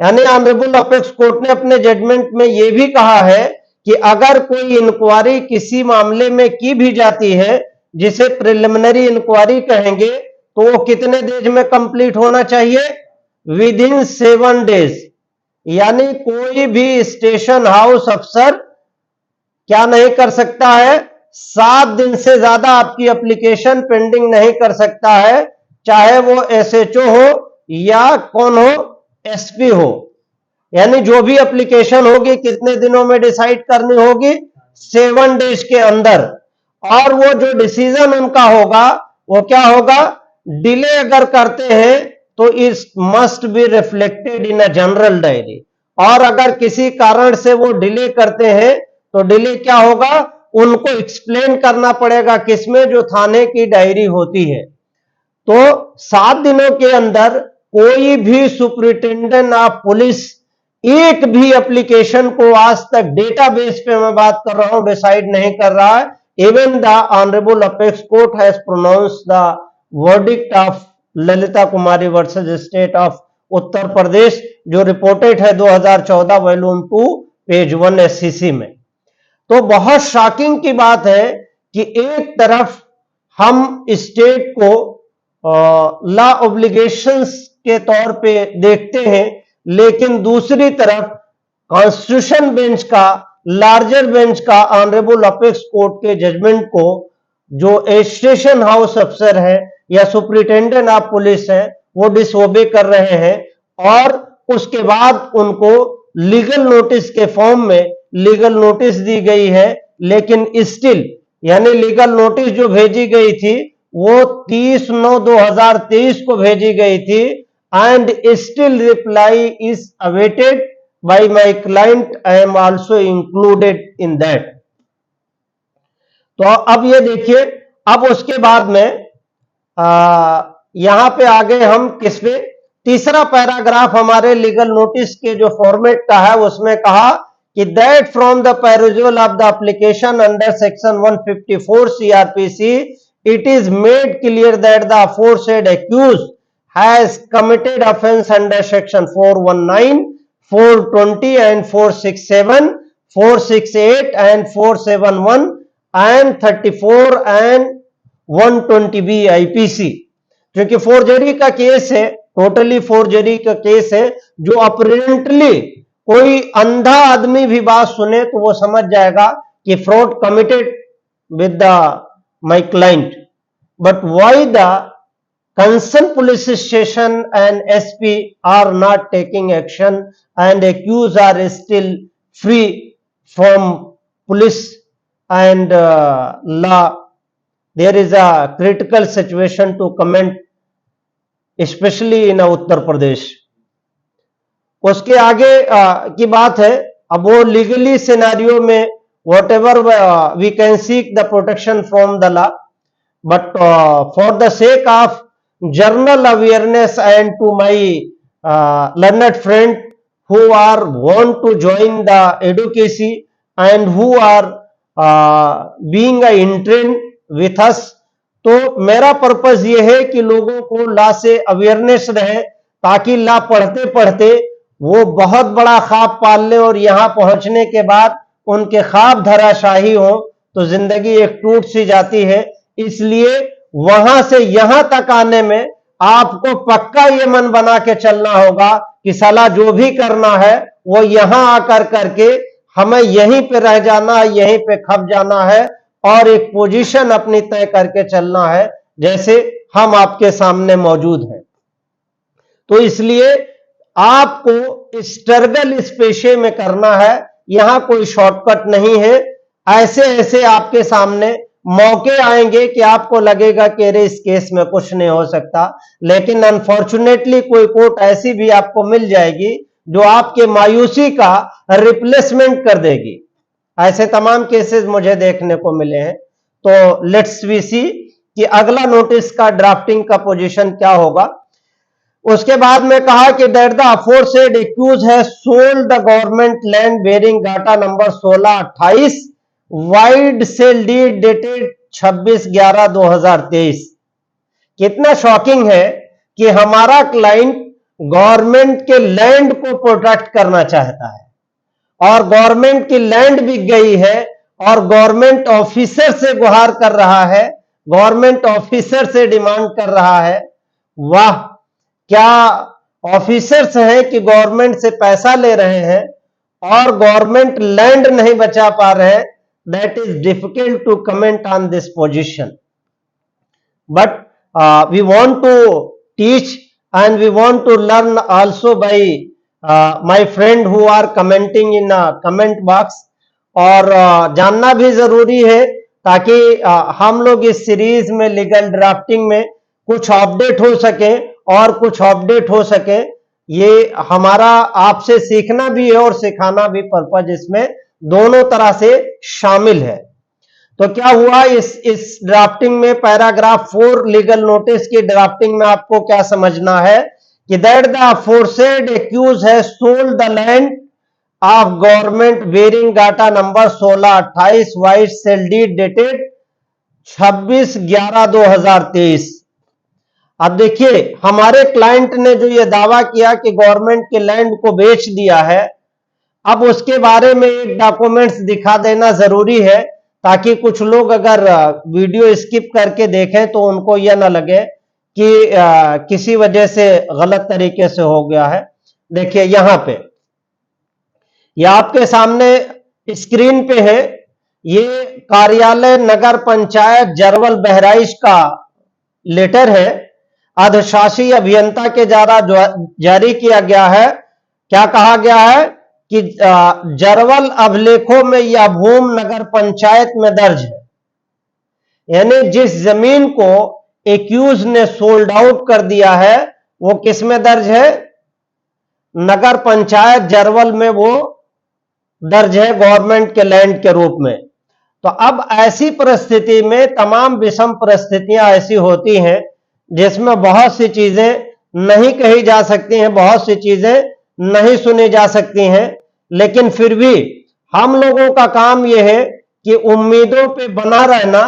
यानी ऑनरेबल अपेक्स कोर्ट ने अपने judgement में यह भी कहा है कि अगर कोई इंक्वायरी किसी मामले में की भी जाती है जिसे प्रिलिमिनरी इंक्वायरी कहेंगे, तो वो कितने डेज में कंप्लीट होना चाहिए, विद इन 7 डेज। यानी कोई भी स्टेशन हाउस अफसर क्या नहीं कर सकता है, 7 दिन से ज्यादा आपकी एप्लीकेशन पेंडिंग नहीं कर सकता है, चाहे वो एसएचओ हो या कौन हो, एसपी हो। यानी जो भी एप्लीकेशन होगी कितने दिनों में डिसाइड करनी होगी, 7 डेज के अंदर। और वो जो डिसीजन उनका होगा वो क्या होगा, डिले अगर करते हैं तो it must be reflected in a general diary, और अगर किसी कारण से वो डिले करते हैं तो डिले क्या होगा, उनको एक्सप्लेन करना पड़ेगा, किसमें, जो थाने की डायरी होती है। तो 7 दिनों के अंदर कोई भी सुप्रिंटेंडेंट ऑफ पुलिस एक भी एप्लीकेशन को आज तक डेटाबेस पे मैं बात कर रहा हूं डिसाइड नहीं कर रहा है। Even the honourable apex court has pronounced the verdict of Lalita Kumari versus state of Uttar Pradesh, जो रिपोर्टेड है 2014 वॉल्यूम 2 पेज 1 एससीसी में। तो बहुत शॉकिंग की बात है कि एक तरफ हम स्टेट को लॉ ऑब्लिगेशंस के तौर पे देखते हैं, लेकिन दूसरी तरफ कॉन्स्टिट्यूशन बेंच का, लार्जर बेंच का ऑनरेबल अपेक्स कोर्ट के जजमेंट को जो स्टेशन हाउस अफसर है या सुपरिटेंडेंट ऑफ पुलिस है वो डिसओबे कर रहे हैं, और उसके बाद उनको लीगल नोटिस के फॉर्म में लीगल नोटिस दी गई है, लेकिन स्टिल यानी लीगल नोटिस जो भेजी गई थी वो 30/9/2023 को भेजी गई थी, and still reply is awaited by my client, I am also included in that. तो अब ये देखिए, अब उसके बाद में यहां पे आगे हम किस पे, तीसरा पैराग्राफ हमारे लीगल नोटिस के जो फॉर्मेट का है उसमें कहा कि that from the perusal of the application under section 154 CRPC it is made clear that the aforesaid accused has committed offense under section 419, 420 and 467, 468 and 471 and 34 and 120B IPC। क्योंकि forgery का case है, totally forgery का case है, जो apparently कोई अंधा आदमी भी बात सुने तो वो समझ जाएगा कि fraud committed with the my client, but why the concerned police station and SP are not taking action and accused are still free from police and law? There is a critical situation to comment, especially in Uttar Pradesh। उसके आगे की बात है, अब वो legally scenario में whatever we can seek the protection from the law, but for the sake of general awareness and to my learned friend who are want to join the advocacy and who are being a intern with us, तो मेरा purpose ये है कि लोगों को law से awareness रहे, ताकि लॉ पढ़ते पढ़ते वो बहुत बड़ा ख्वाब पाल ले और यहां पहुंचने के बाद उनके ख्वाब धराशाही हो तो जिंदगी एक टूट सी जाती है। इसलिए वहां से यहां तक आने में आपको पक्का ये मन बना के चलना होगा कि साला जो भी करना है वो यहां आकर करके हमें यहीं पे रह जाना है, यहीं पे खप जाना है और एक पोजीशन अपनी तय करके चलना है, जैसे हम आपके सामने मौजूद हैं। तो इसलिए आपको स्ट्रगल इस पेशे में करना है, यहां कोई शॉर्टकट नहीं है। ऐसे ऐसे आपके सामने मौके आएंगे कि आपको लगेगा कि अरे इस केस में कुछ नहीं हो सकता, लेकिन अनफॉर्चुनेटली कोई कोर्ट ऐसी भी आपको मिल जाएगी जो आपके मायूसी का रिप्लेसमेंट कर देगी। ऐसे तमाम केसेस मुझे देखने को मिले हैं। तो लेट्स वी सी कि अगला नोटिस का ड्राफ्टिंग का पोजीशन क्या होगा। उसके बाद में कहा कि दैट द अफोरसेड एक्यूज है sold the government land bearing data number 1628 vide sale deed dated 26/11/2023। कितना शॉकिंग है कि हमारा क्लाइंट गवर्नमेंट के लैंड को प्रोटेक्ट करना चाहता है और गवर्नमेंट की लैंड बिक गई है और गवर्नमेंट ऑफिसर से गुहार कर रहा है, गवर्नमेंट ऑफिसर से डिमांड कर रहा है। वाह, क्या ऑफिसर्स हैं कि गवर्नमेंट से पैसा ले रहे हैं और गवर्नमेंट लैंड नहीं बचा पा रहे हैं। That is difficult to comment on this position, but we want to teach and we want to learn also by my friend who are commenting in comment box, और जानना भी जरूरी है ताकि हम लोग इस सीरीज में लीगल ड्राफ्टिंग में कुछ अपडेट हो सके और कुछ अपडेट हो सके। ये हमारा आपसे सीखना भी है और सिखाना भी पर्पज इसमें दोनों तरह से शामिल है। तो क्या हुआ इस ड्राफ्टिंग में, पैराग्राफ 4 लीगल नोटिस की ड्राफ्टिंग में आपको क्या समझना है कि दैट द अफोरसेड एक्यूज है sold the land of government bearing data number 1628 vide sale deed dated 26/11/2023। अब देखिए, हमारे क्लाइंट ने जो ये दावा किया कि गवर्नमेंट के लैंड को बेच दिया है, अब उसके बारे में एक डॉक्यूमेंट्स दिखा देना जरूरी है ताकि कुछ लोग अगर वीडियो स्किप करके देखें तो उनको यह ना लगे कि किसी वजह से गलत तरीके से हो गया है। देखिए यहां पे, यह आपके सामने स्क्रीन पे है ये कार्यालय नगर पंचायत जरवल बहराइच का लेटर है, अधिशासी अभियंता के द्वारा जारी किया गया है। क्या कहा गया है कि जरवल अभिलेखों में यह भूमि नगर पंचायत में दर्ज है, यानी जिस जमीन को एक्यूज ने सोल्ड आउट कर दिया है वो किस में दर्ज है, नगर पंचायत जरवल में वो दर्ज है गवर्नमेंट के लैंड के रूप में। तो अब ऐसी परिस्थिति में तमाम विषम परिस्थितियां ऐसी होती हैं जिसमें बहुत सी चीजें नहीं कही जा सकती हैं, बहुत सी चीजें नहीं सुनी जा सकती हैं, लेकिन फिर भी हम लोगों का काम यह है कि उम्मीदों पे बना रहना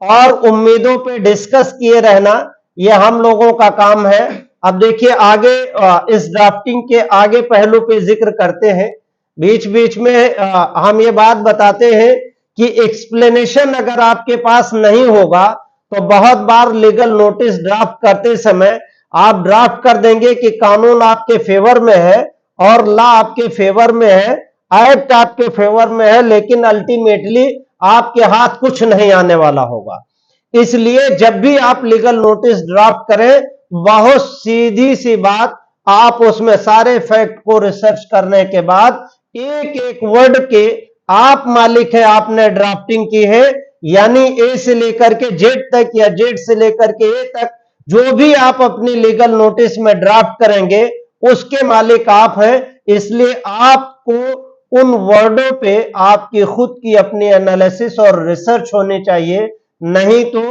और उम्मीदों पे डिस्कस किए रहना, यह हम लोगों का काम है। अब देखिए आगे इस ड्राफ्टिंग के आगे पहलू पे जिक्र करते हैं, बीच बीच में हम ये बात बताते हैं कि एक्सप्लेनेशन अगर आपके पास नहीं होगा तो बहुत बार लीगल नोटिस ड्राफ्ट करते समय आप ड्राफ्ट कर देंगे कि कानून आपके फेवर में है और लॉ आपके फेवर में है, एक्ट आपके फेवर में है, लेकिन अल्टीमेटली आपके हाथ कुछ नहीं आने वाला होगा। इसलिए जब भी आप लीगल नोटिस ड्राफ्ट करें, बहुत सीधी सी बात, आप उसमें सारे फैक्ट को रिसर्च करने के बाद एक एक वर्ड के आप मालिक है, आपने ड्राफ्टिंग की है, यानी ए से लेकर के जेड तक या जेड से लेकर के ए तक जो भी आप अपनी लीगल नोटिस में ड्राफ्ट करेंगे उसके मालिक आप हैं। इसलिए आपको उन वर्डों पे आपकी खुद की अपनी एनालिसिस और रिसर्च होनी चाहिए, नहीं तो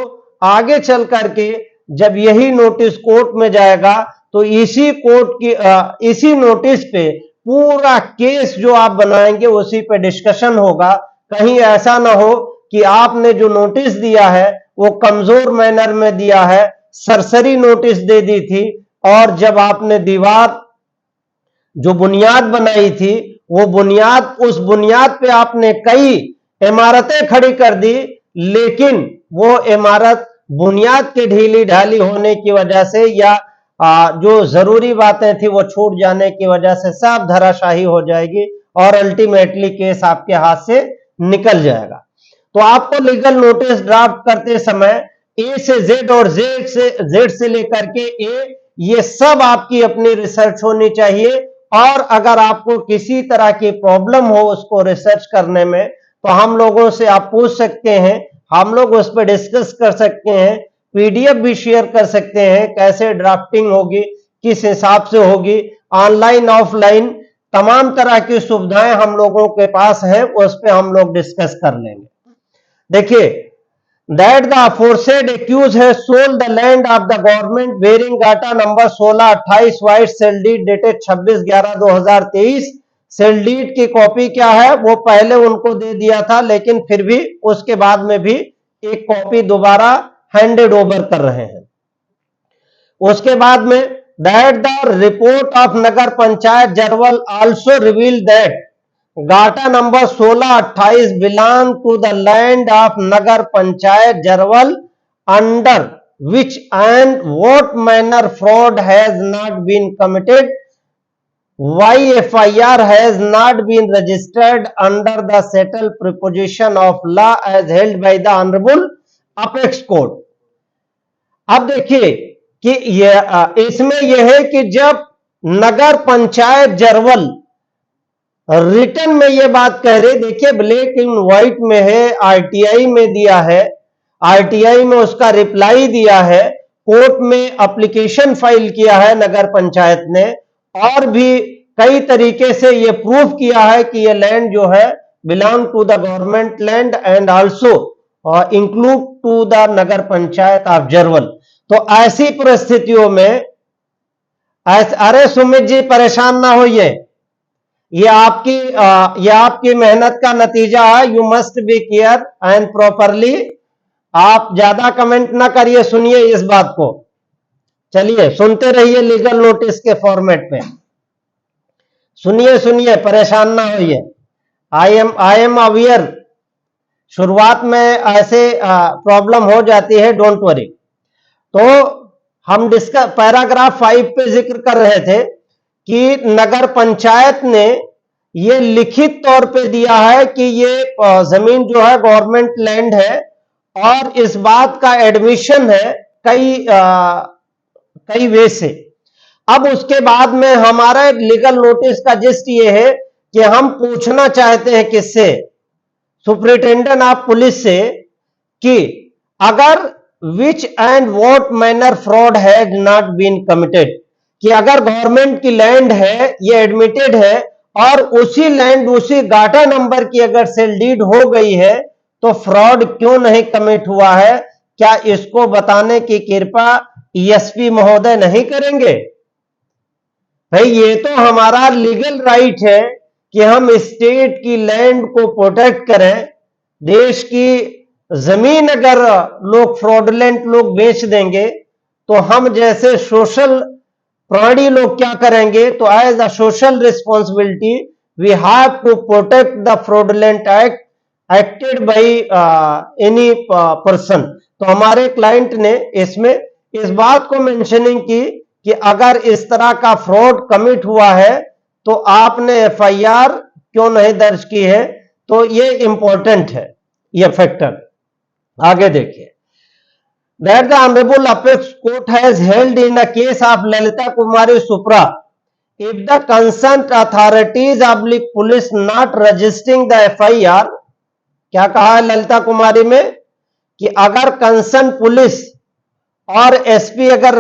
आगे चल करके जब यही नोटिस कोर्ट में जाएगा तो इसी नोटिस पे पूरा केस जो आप बनाएंगे उसी पे डिस्कशन होगा। कहीं ऐसा ना हो कि आपने जो नोटिस दिया है वो कमजोर मैनर में दिया है, सरसरी नोटिस दे दी थी, और जब आपने दीवार जो बुनियाद बनाई थी वो बुनियाद, उस बुनियाद पे आपने कई इमारतें खड़ी कर दी, लेकिन वो इमारत बुनियाद के ढीली ढाली होने की वजह से या जो जरूरी बातें थी वो छूट जाने की वजह से सब धराशाही हो जाएगी और अल्टीमेटली केस आपके हाथ से निकल जाएगा। तो आपको लीगल नोटिस ड्राफ्ट करते समय ए से जेड और जेड से लेकर के ए, ये सब आपकी अपनी रिसर्च होनी चाहिए। और अगर आपको किसी तरह की प्रॉब्लम हो उसको रिसर्च करने में तो हम लोगों से आप पूछ सकते हैं, हम लोग उस पर डिस्कस कर सकते हैं, पीडीएफ भी शेयर कर सकते हैं, कैसे ड्राफ्टिंग होगी, किस हिसाब से होगी, ऑनलाइन ऑफलाइन तमाम तरह की सुविधाएं हम लोगों के पास है, उस पर हम लोग डिस्कस कर लेंगे। देखिए, that the aforesaid accused has sold the land of the government bearing gata number 1628 white cell deed dated 26/11/2023। Sale deed की कॉपी क्या है वो पहले उनको दे दिया था, लेकिन फिर भी उसके बाद में भी एक कॉपी दोबारा हैंडेड ओवर कर रहे हैं। उसके बाद में that the report of Nagar panchayat Jarwal also revealed that Gata number 1628 belong to the land of Nagar panchayat Jarwal under which and what manner fraud has not been committed, why FIR has not been registered under the settled preposition of law as held by the Honorable Apex Court। अब देखिए कि इसमें यह है कि जब नगर panchayat Jarwal return में ये बात कह रहे, देखिए ब्लैक एंड व्हाइट में है, आरटीआई में दिया है, आरटीआई में उसका रिप्लाई दिया है, कोर्ट में एप्लीकेशन फाइल किया है नगर पंचायत ने, और भी कई तरीके से ये प्रूफ किया है कि ये लैंड जो है belong to the government land and also include to the nagar panchayat of Jarwal. तो ऐसी परिस्थितियों में अरे सुमित जी परेशान ना होइए, ये आपकी मेहनत का नतीजा है। You must B care and properly, आप ज्यादा कमेंट ना करिए, सुनिए इस बात को, चलिए सुनते रहिए लीगल नोटिस के फॉर्मेट में, सुनिए, परेशान ना होइए। आई एम अवेयर, शुरुआत में ऐसे प्रॉब्लम हो जाती है, डोंट वरी। तो हम डिस्कस पैराग्राफ 5 पे जिक्र कर रहे थे कि नगर पंचायत ने ये लिखित तौर पे दिया है कि ये जमीन जो है गवर्नमेंट लैंड है और इस बात का एडमिशन है कई वे से। अब उसके बाद में हमारा लीगल नोटिस का जिस्ट ये है कि हम पूछना चाहते हैं किससे, सुपरिटेंडेंट ऑफ पुलिस से, कि अगर which and what manner fraud has not been committed, कि अगर गवर्नमेंट की लैंड है, ये एडमिटेड है, और उसी लैंड उसी गाटा नंबर की अगर सेल डीड हो गई है तो फ्रॉड क्यों नहीं कमिट हुआ है? क्या इसको बताने की कृपा एसपी महोदय नहीं करेंगे? भाई ये तो हमारा लीगल राइट है कि हम स्टेट की लैंड को प्रोटेक्ट करें। देश की जमीन अगर लोग फ्रॉडुलेंट लोग बेच देंगे तो हम जैसे सोशल प्राणी लोग क्या करेंगे? तो as a social responsibility we have to protect the fraudulent act acted by any person. तो हमारे क्लाइंट ने इसमें इस बात को मेंशनिंग की कि अगर इस तरह का फ्रॉड कमिट हुआ है तो आपने एफआईआर क्यों नहीं दर्ज की है? तो ये इंपॉर्टेंट है ये फैक्टर। आगे देखिए, that the honorable apex court has held in the case of Lalita Kumari Supra, if the concerned authorities / police not registering the FIR, क्या कहा है ललिता कुमारी में कि अगर कंसर्न पुलिस और एसपी अगर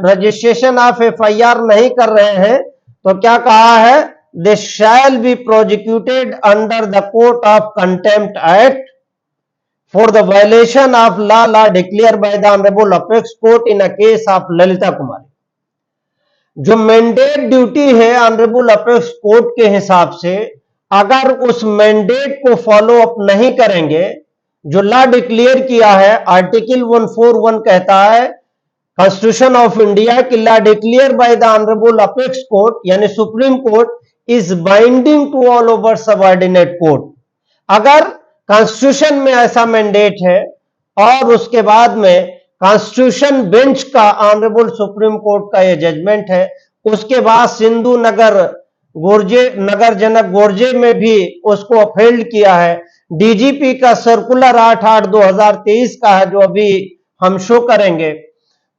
रजिस्ट्रेशन ऑफ एफआईआर नहीं कर रहे हैं तो क्या कहा है? They shall be prosecuted under the court of contempt act for the violation of law declared by the honorable apex court in a case of Lalita Kumari. जो मैंडेट ड्यूटी है ऑनरेबल अपेक्स कोर्ट के हिसाब से, अगर उस मैंडेट को follow up नहीं करेंगे, जो लॉ डिक्लेयर किया है, आर्टिकल 141 कहता है कॉन्स्टिट्यूशन ऑफ इंडिया की law declare by the honourable apex court यानी Supreme Court is binding to all over subordinate court. अगर कॉन्स्टिट्यूशन में ऐसा मैंडेट है और उसके बाद में कॉन्स्टिट्यूशन बेंच का ऑनरेबल सुप्रीम कोर्ट का ये जजमेंट है, उसके बाद सिंधु नगर जनक गोरजे में भी उसको अपहेल्ड किया है, डीजीपी का सर्कुलर 8/8/2023 का है जो अभी हम शो करेंगे।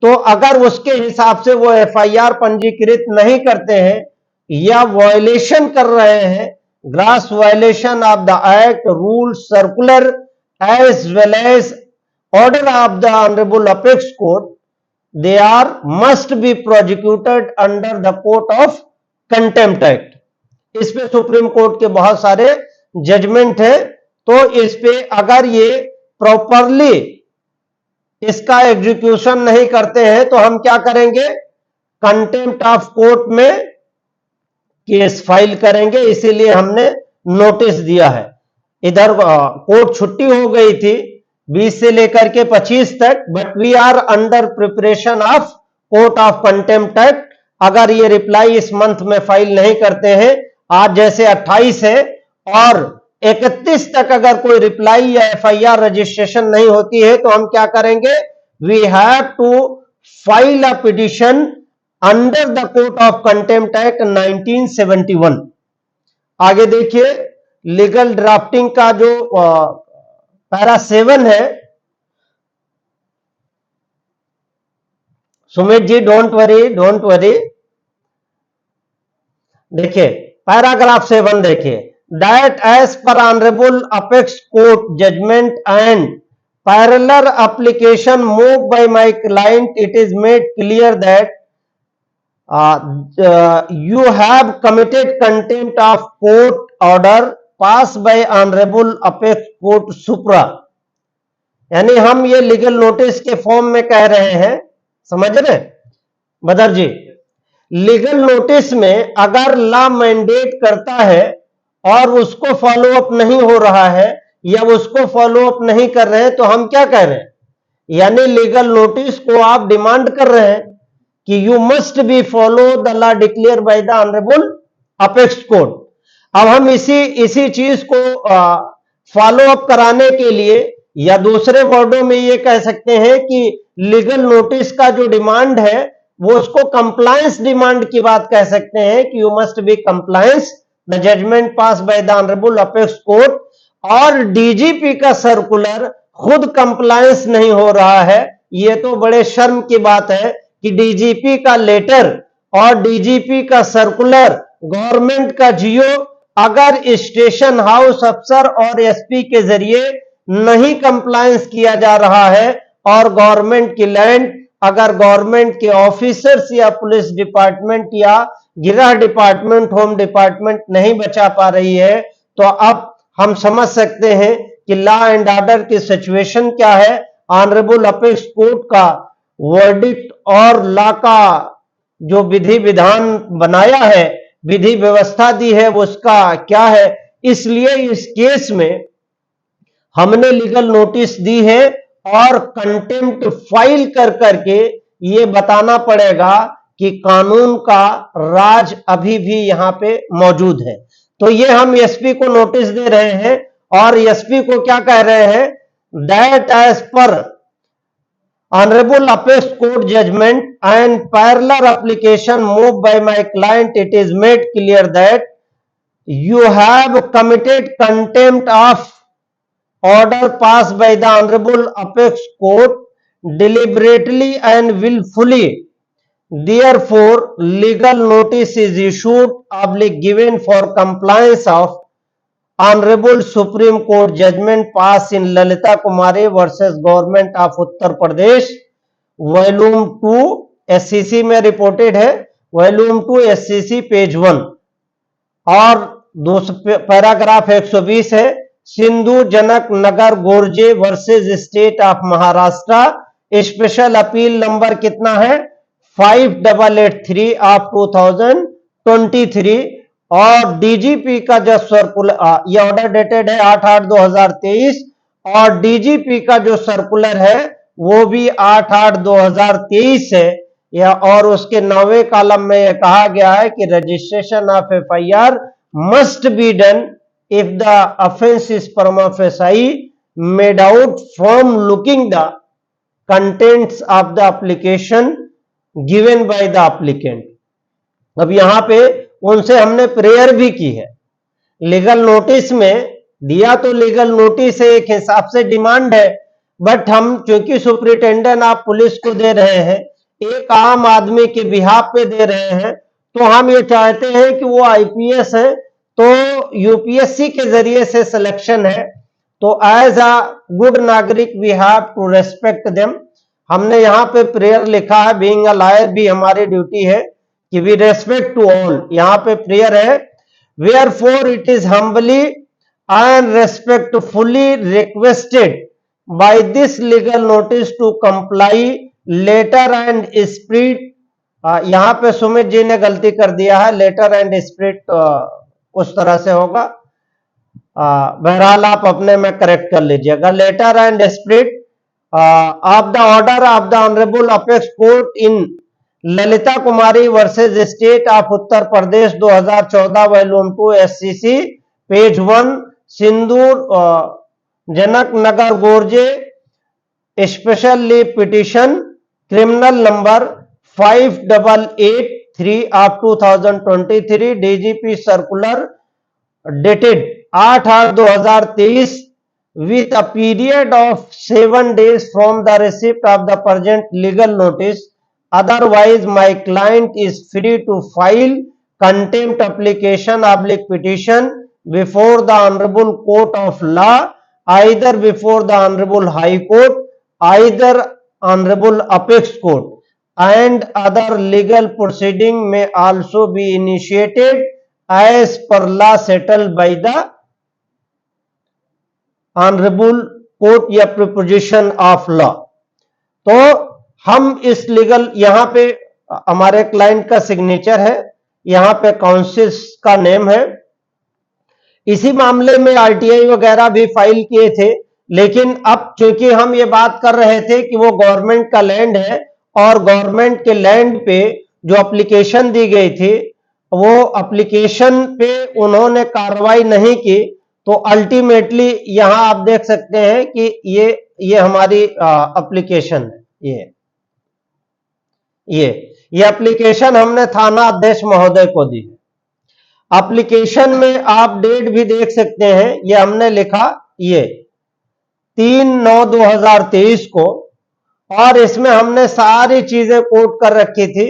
तो अगर उसके हिसाब से वो एफआईआर पंजीकृत नहीं करते हैं या वायलेशन कर रहे हैं, gross violation of the act, rules, circular as well as order of the honorable apex court, they are must be prosecuted under the court of contempt act। इस पे सुप्रीम कोर्ट के बहुत सारे जजमेंट है। तो इस पे अगर ये प्रॉपरली इसका एग्जीक्यूशन नहीं करते हैं तो हम क्या करेंगे? कंटेम्प्ट ऑफ कोर्ट में केस फाइल करेंगे। इसीलिए हमने नोटिस दिया है। इधर कोर्ट छुट्टी हो गई थी 20 से लेकर के 25 तक, but we are under preparation of court of contempt act. अगर ये रिप्लाई इस मंथ में फाइल नहीं करते हैं, आज जैसे 28 है और 31 तक अगर कोई रिप्लाई या एफआईआर रजिस्ट्रेशन नहीं होती है तो हम क्या करेंगे? We have to file a petition under the court of contempt act 1971। आगे देखिए, लीगल ड्राफ्टिंग का जो पैरा 7 है, सुमित जी डोंट वरी। देखिए पैराग्राफ 7 देखिए, that as per honourable apex court judgment and parallel application move by my client, it is made clear that you have committed contempt of court order passed by honorable apex court supra। यानी हम ये legal notice के form में कह रहे हैं, समझ रहे बदर जी? लीगल नोटिस में अगर लॉ मैंडेट करता है और उसको फॉलो अप नहीं हो रहा है या उसको फॉलो अप नहीं कर रहे हैं तो हम क्या कह रहे हैं? यानी लीगल नोटिस को आप डिमांड कर रहे हैं कि you must B follow the law declare by the honourable apex court. अब हम इसी चीज को फॉलो अप कराने के लिए या दूसरे वर्डों में ये कह सकते हैं कि लीगल नोटिस का जो डिमांड है वो उसको कंप्लायंस डिमांड की बात कह सकते हैं कि you must be compliance the judgment pass by the honourable apex court, और डीजीपी का सर्कुलर खुद कंप्लायंस नहीं हो रहा है। ये तो बड़े शर्म की बात है कि डीजीपी का लेटर और डीजीपी का सर्कुलर, गवर्नमेंट का जियो अगर स्टेशन हाउस अफसर और एसपी के जरिए नहीं कंप्लायंस किया जा रहा है, और गवर्नमेंट की लैंड अगर गवर्नमेंट के ऑफिसर्स या पुलिस डिपार्टमेंट या गृह डिपार्टमेंट, होम डिपार्टमेंट नहीं बचा पा रही है, तो अब हम समझ सकते हैं कि लॉ एंड ऑर्डर की सिचुएशन क्या है। ऑनरेबल अपेक्स कोर्ट का वर्डिक्ट और लॉ का जो विधि विधान बनाया है, विधि व्यवस्था दी है, उसका क्या है। इसलिए इस केस में हमने लीगल नोटिस दी है और कंटेम्प्ट फाइल कर करके ये बताना पड़ेगा कि कानून का राज अभी भी यहां पे मौजूद है। तो ये हम एसपी को नोटिस दे रहे हैं, और एसपी को क्या कह रहे हैं, that as per Honorable Apex Court judgment and parallel application moved by my client, it is made clear that you have committed contempt of order passed by the Honorable Apex Court deliberately and willfully. Therefore, legal notice is issued given for compliance of Honorable Supreme Court judgment passed in Lalita Kumari versus Government of Uttar Pradesh, volume 2 SCC में reported है, volume 2 SCC page 1, और paragraph 120 है। Sindhu Janak Nagar Gorje versus state of Maharashtra, special appeal number कितना है 5883 of 2023, और DGP का जो circular, ये ऑर्डर डेटेड है 8/8/2023, और डीजीपी का जो सर्कुलर है वो भी 8/8/2023 है। या और उसके 9वें कॉलम में यह कहा गया है कि registration of FIR must be done if the offence is prima facie made out from looking the contents of the application given by the applicant. अब यहां पे उनसे हमने प्रेयर भी की है। लीगल नोटिस में दिया तो लीगल नोटिस है, एक हिसाब से डिमांड है, बट हम चूंकि सुप्रिंटेंडेंट आप पुलिस को दे रहे हैं, एक आम आदमी के बिहाफ पे दे रहे हैं, तो हम ये चाहते हैं कि वो आईपीएस है, तो यूपीएससी के जरिए से सिलेक्शन है, तो as a good nagarik we have to respect them. हमने यहाँ पे प्रेयर लिखा है, बीइंग अ लॉयर भी हमारी ड्यूटी है कि वी रेस्पेक्ट टू ऑल, यहाँ पे प्रेयर है, wherefore it is humbly and respectfully requested by this legal notice to comply letter and spirit। यहां पे सुमित जी ने गलती कर दिया है, लेटर एंड स्पिरिट उस तरह से होगा, बहरहाल आप अपने में करेक्ट कर लीजिएगा। Letter and spirit of the order of the honourable apex court in Lalita Kumari versus state of Uttar Pradesh 2014 volume 2 SCC page 1, Sindur Janak Nagar Gorje special leave petition criminal number 5883 of 2023, DGP circular dated 8/8/2023 with a period of 7 days from the receipt of the present legal notice. Otherwise, my client is free to file contempt application /petition before the Honorable Court of Law, either before the Honorable High Court, either Honorable Apex Court, and other legal proceeding may also be initiated as per law settled by the Honorable Court या preposition of law। तो हम इस legal, यहाँ पे हमारे client का signature है, यहाँ पे काउंसिल का नेम है। इसी मामले में आरटीआई वगैरह भी फाइल किए थे, लेकिन अब चूंकि हम ये बात कर रहे थे कि वो गवर्नमेंट का लैंड है और गवर्नमेंट के लैंड पे जो एप्लीकेशन दी गई थी वो एप्लीकेशन पे उन्होंने कार्रवाई नहीं की, तो अल्टीमेटली यहां आप देख सकते हैं कि ये हमारी एप्लीकेशन है, ये एप्लीकेशन हमने थाना अध्यक्ष महोदय को दी। एप्लीकेशन में आप डेट भी देख सकते हैं, ये हमने लिखा ये 3/9/2023 को, और इसमें हमने सारी चीजें कोट कर रखी थी।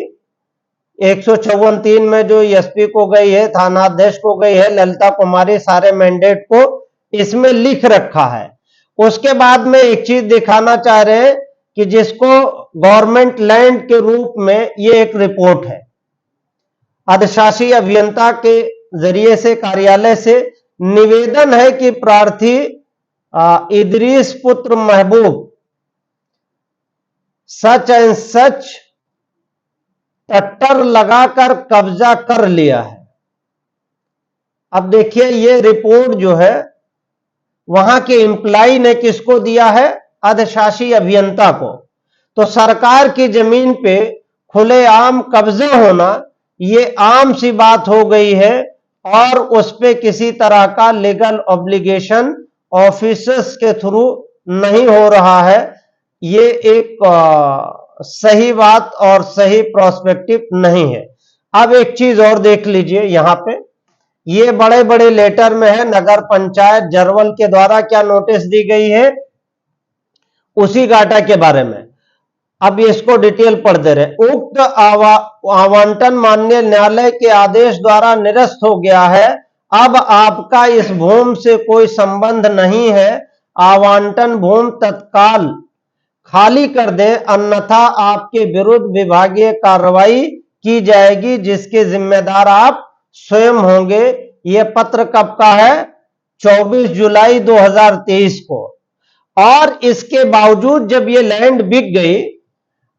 154(3) में जो एसपी को गई है, थानाध्यक्ष को गई है, ललिता कुमारी, सारे मैंडेट को इसमें लिख रखा है। उसके बाद में एक चीज दिखाना चाह रहे हैं कि जिसको गवर्नमेंट लैंड के रूप में ये एक रिपोर्ट है, अधिशासी अभियंता के जरिए से कार्यालय से निवेदन है कि प्रार्थी इदरीस पुत्र महबूब सच एंड सच टट्टर लगाकर कब्जा कर लिया है। अब देखिए ये रिपोर्ट जो है वहां के एम्प्लाई ने किसको दिया है? अधिशासी अभियंता को। तो सरकार की जमीन पे खुलेआम कब्जा होना ये आम सी बात हो गई है, और उस पे किसी तरह का लीगल ऑब्लिगेशन ऑफिसर्स के थ्रू नहीं हो रहा है। ये एक सही बात और सही प्रोस्पेक्टिव नहीं है। अब एक चीज और देख लीजिए, यहां पे ये बड़े बड़े लेटर में है, नगर पंचायत जरवल के द्वारा क्या नोटिस दी गई है उसी गाटा के बारे में। अब इसको डिटेल पढ़ दे रहे। उक्त आवंटन माननीय न्यायालय के आदेश द्वारा निरस्त हो गया है। अब आपका इस भूमि से कोई संबंध नहीं है। आवंटन भूमि तत्काल खाली कर दें, अन्यथा आपके विरुद्ध विभागीय कार्रवाई की जाएगी, जिसके जिम्मेदार आप स्वयं होंगे। यह पत्र कब का है? 24 जुलाई 2023 को। और इसके बावजूद जब ये लैंड बिक गई,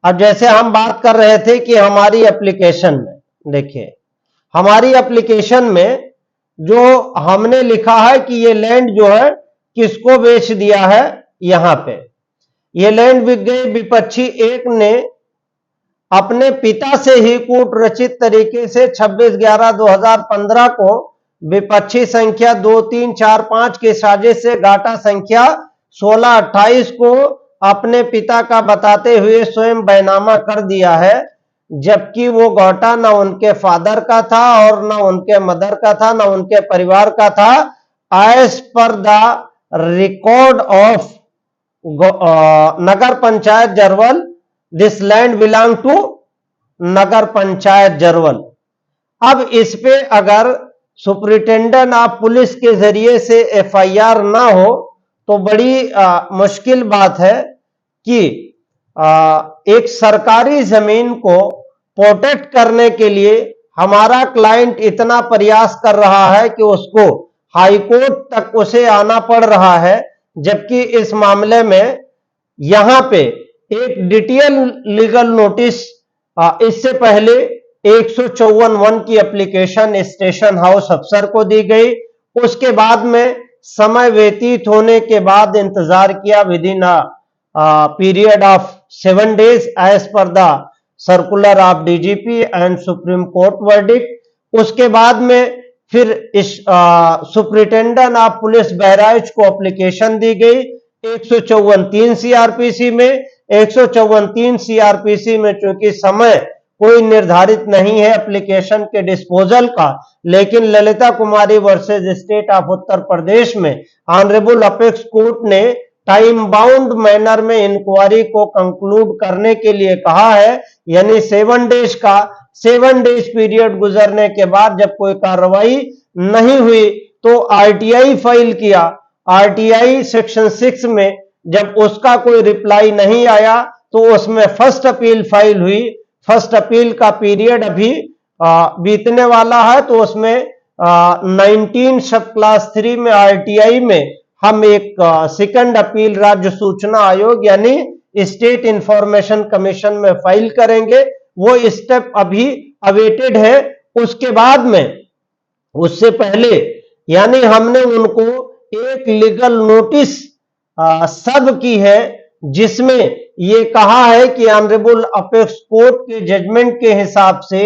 अब जैसे हम बात कर रहे थे कि हमारी एप्लीकेशन में, देखिए हमारी एप्लीकेशन में जो हमने लिखा है कि ये लैंड जो है किसको बेच दिया है, यहां पे ये लैंड बिक गई। विपक्षी एक ने अपने पिता से ही कूट रचित तरीके से 26/11/2015 को विपक्षी संख्या 2, 3, 4, 5 के साजिश से गाटा संख्या 1628 को अपने पिता का बताते हुए स्वयं बैनामा कर दिया है, जबकि वो गाटा ना उनके फादर का था और ना उनके मदर का था, ना उनके परिवार का था। As per the record of Nagar panchayat Jarwal, this land belong to Nagar panchayat Jarwal. अब इस पे अगर सुपरिटेंडेंट ऑफ पुलिस के जरिए से एफआईआर ना हो तो बड़ी मुश्किल बात है कि एक सरकारी जमीन को प्रोटेक्ट करने के लिए हमारा क्लाइंट इतना प्रयास कर रहा है कि उसको हाईकोर्ट तक उसे आना पड़ रहा है, जबकि इस मामले में यहां पे एक डिटेल लीगल नोटिस इससे पहले 154(1) की एप्लीकेशन स्टेशन हाउस अफसर को दी गई। उसके बाद में समय व्यतीत होने के बाद इंतजार किया within period of 7 days as per the circular of DGP and supreme court verdict. उसके बाद में फिर इस सुपरिटेंडेंट ऑफ पुलिस बहराइच को एप्लीकेशन दी गई 154(3) सीआरपीसी में। 154(3) सीआरपीसी में चूंकि समय कोई निर्धारित नहीं है एप्लीकेशन के डिस्पोजल का, लेकिन Lalita Kumari versus state of Uttar प्रदेश में ऑनरेबल अपेक्स कोर्ट ने टाइम बाउंड मैनर में इंक्वायरी को कंक्लूड करने के लिए कहा है, यानी 7 days का 7 days पीरियड गुजरने के बाद जब कोई कार्रवाई नहीं हुई तो आरटीआई फाइल किया। आरटीआई सेक्शन 6 में जब उसका कोई रिप्लाई नहीं आया तो उसमें फर्स्ट अपील फाइल हुई। फर्स्ट अपील का पीरियड अभी बीतने वाला है, तो उसमें 19 सब क्लास 3 में आरटीआई में हम एक सेकंड अपील राज्य सूचना आयोग यानी स्टेट इंफॉर्मेशन कमीशन में फाइल करेंगे। वो स्टेप अभी अवेटेड है। उसके बाद में उससे पहले यानी हमने उनको एक लीगल नोटिस सर्व की है, जिसमें ये कहा है कि ऑनरेबल अपेक्स कोर्ट के जजमेंट के हिसाब से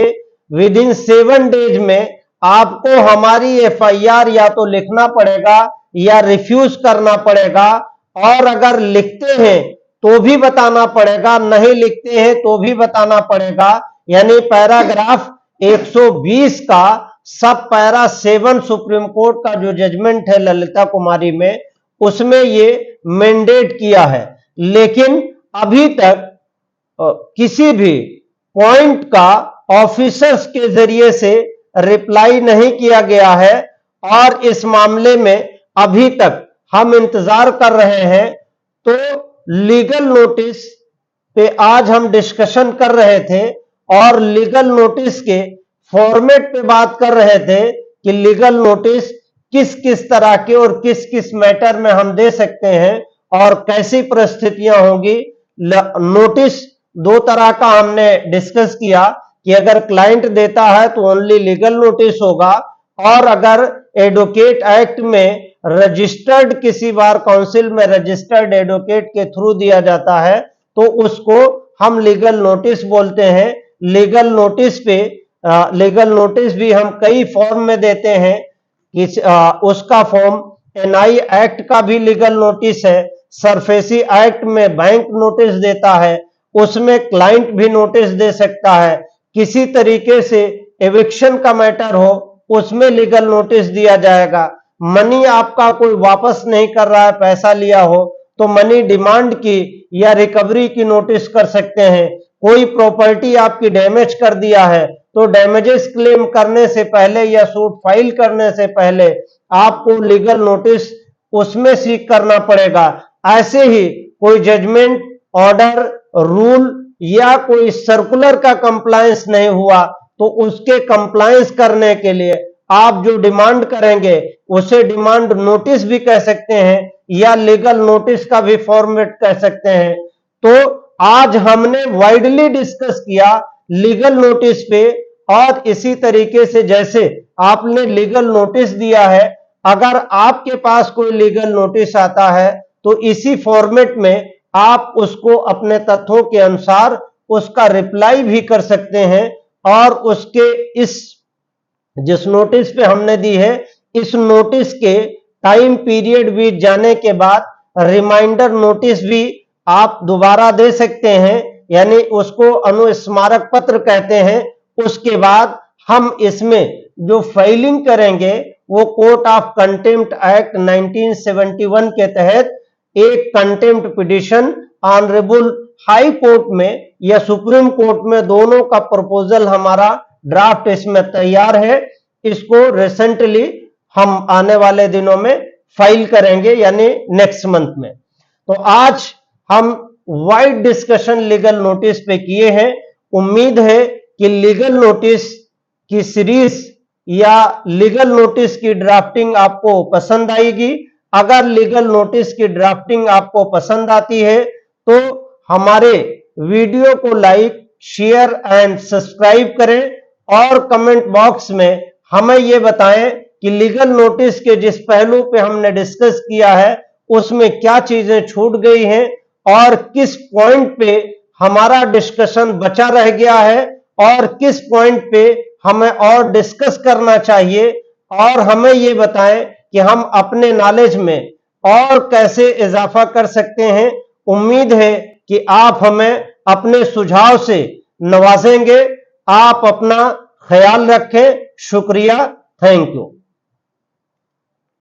विदिन 7 days में आपको हमारी एफआईआर या तो लिखना पड़ेगा या रिफ्यूज करना पड़ेगा, और अगर लिखते हैं तो भी बताना पड़ेगा, नहीं लिखते हैं तो भी बताना पड़ेगा। यानी पैराग्राफ 120 का सब पैरा 7 सुप्रीम कोर्ट का जो जजमेंट है ललिता कुमारी में, उसमें ये मैंडेट किया है। लेकिन अभी तक किसी भी पॉइंट का ऑफिसर्स के जरिए से रिप्लाई नहीं किया गया है और इस मामले में अभी तक हम इंतजार कर रहे हैं। तो लीगल नोटिस पे आज हम डिस्कशन कर रहे थे और लीगल नोटिस के फॉर्मेट पे बात कर रहे थे कि लीगल नोटिस किस किस तरह के और किस किस मैटर में हम दे सकते हैं और कैसी परिस्थितियां होगी। नोटिस दो तरह का हमने डिस्कस किया कि अगर क्लाइंट देता है तो ओनली लीगल नोटिस होगा, और अगर एडवोकेट एक्ट में रजिस्टर्ड किसी बार काउंसिल में रजिस्टर्ड एडवोकेट के थ्रू दिया जाता है तो उसको हम लीगल नोटिस बोलते हैं। लीगल नोटिस पे लीगल नोटिस भी हम कई फॉर्म में देते हैं। उसका फॉर्म एनआई एक्ट का भी लीगल नोटिस है, सरफेसी एक्ट में बैंक नोटिस देता है, उसमें क्लाइंट भी नोटिस दे सकता है। किसी तरीके से एविक्शन का मैटर हो उसमें लीगल नोटिस दिया जाएगा। मनी आपका कोई वापस नहीं कर रहा है, पैसा लिया हो तो मनी डिमांड की या रिकवरी की नोटिस कर सकते हैं। कोई प्रॉपर्टी आपकी डैमेज कर दिया है तो डैमेजेस क्लेम करने से पहले या सूट फाइल करने से पहले आपको लीगल नोटिस उसमें सीक करना पड़ेगा। ऐसे ही कोई जजमेंट, ऑर्डर, रूल या कोई सर्कुलर का कंप्लायंस नहीं हुआ तो उसके कंप्लायंस करने के लिए आप जो डिमांड करेंगे उसे डिमांड नोटिस भी कह सकते हैं या लीगल नोटिस का भी फॉर्मेट कह सकते हैं। तो आज हमने वाइडली डिस्कस किया लीगल नोटिस पे, और इसी तरीके से जैसे आपने लीगल नोटिस दिया है, अगर आपके पास कोई लीगल नोटिस आता है तो इसी फॉर्मेट में आप उसको अपने तथ्यों के अनुसार उसका रिप्लाई भी कर सकते हैं। और उसके जिस नोटिस पे हमने दी है, इस नोटिस के टाइम पीरियड बीत जाने के बाद रिमाइंडर नोटिस भी आप दोबारा दे सकते हैं, यानी उसको अनुस्मारक पत्र कहते हैं। उसके बाद हम इसमें जो फाइलिंग करेंगे वो कोर्ट ऑफ कंटेम्प्ट एक्ट 1971 के तहत एक contempt petition honourable high court में या सुप्रीम कोर्ट में, दोनों का प्रपोजल हमारा ड्राफ्ट इसमें तैयार है। इसको रिसेंटली हम आने वाले दिनों में फाइल करेंगे, यानी नेक्स्ट मंथ में। तो आज हम वाइड डिस्कशन लीगल नोटिस पे किए हैं। उम्मीद है कि लीगल नोटिस की सीरीज या लीगल नोटिस की ड्राफ्टिंग आपको पसंद आएगी। अगर लीगल नोटिस की ड्राफ्टिंग आपको पसंद आती है तो हमारे वीडियो को लाइक, शेयर एंड सब्सक्राइब करें और कमेंट बॉक्स में हमें यह बताएं कि लीगल नोटिस के जिस पहलू पे हमने डिस्कस किया है उसमें क्या चीजें छूट गई हैं और किस पॉइंट पे हमारा डिस्कशन बचा रह गया है और किस पॉइंट पे हमें और डिस्कस करना चाहिए, और हमें ये बताएं कि हम अपने नॉलेज में और कैसे इजाफा कर सकते हैं। उम्मीद है कि आप हमें अपने सुझाव से नवाजेंगे। आप अपना ख्याल रखें। शुक्रिया। Thank you.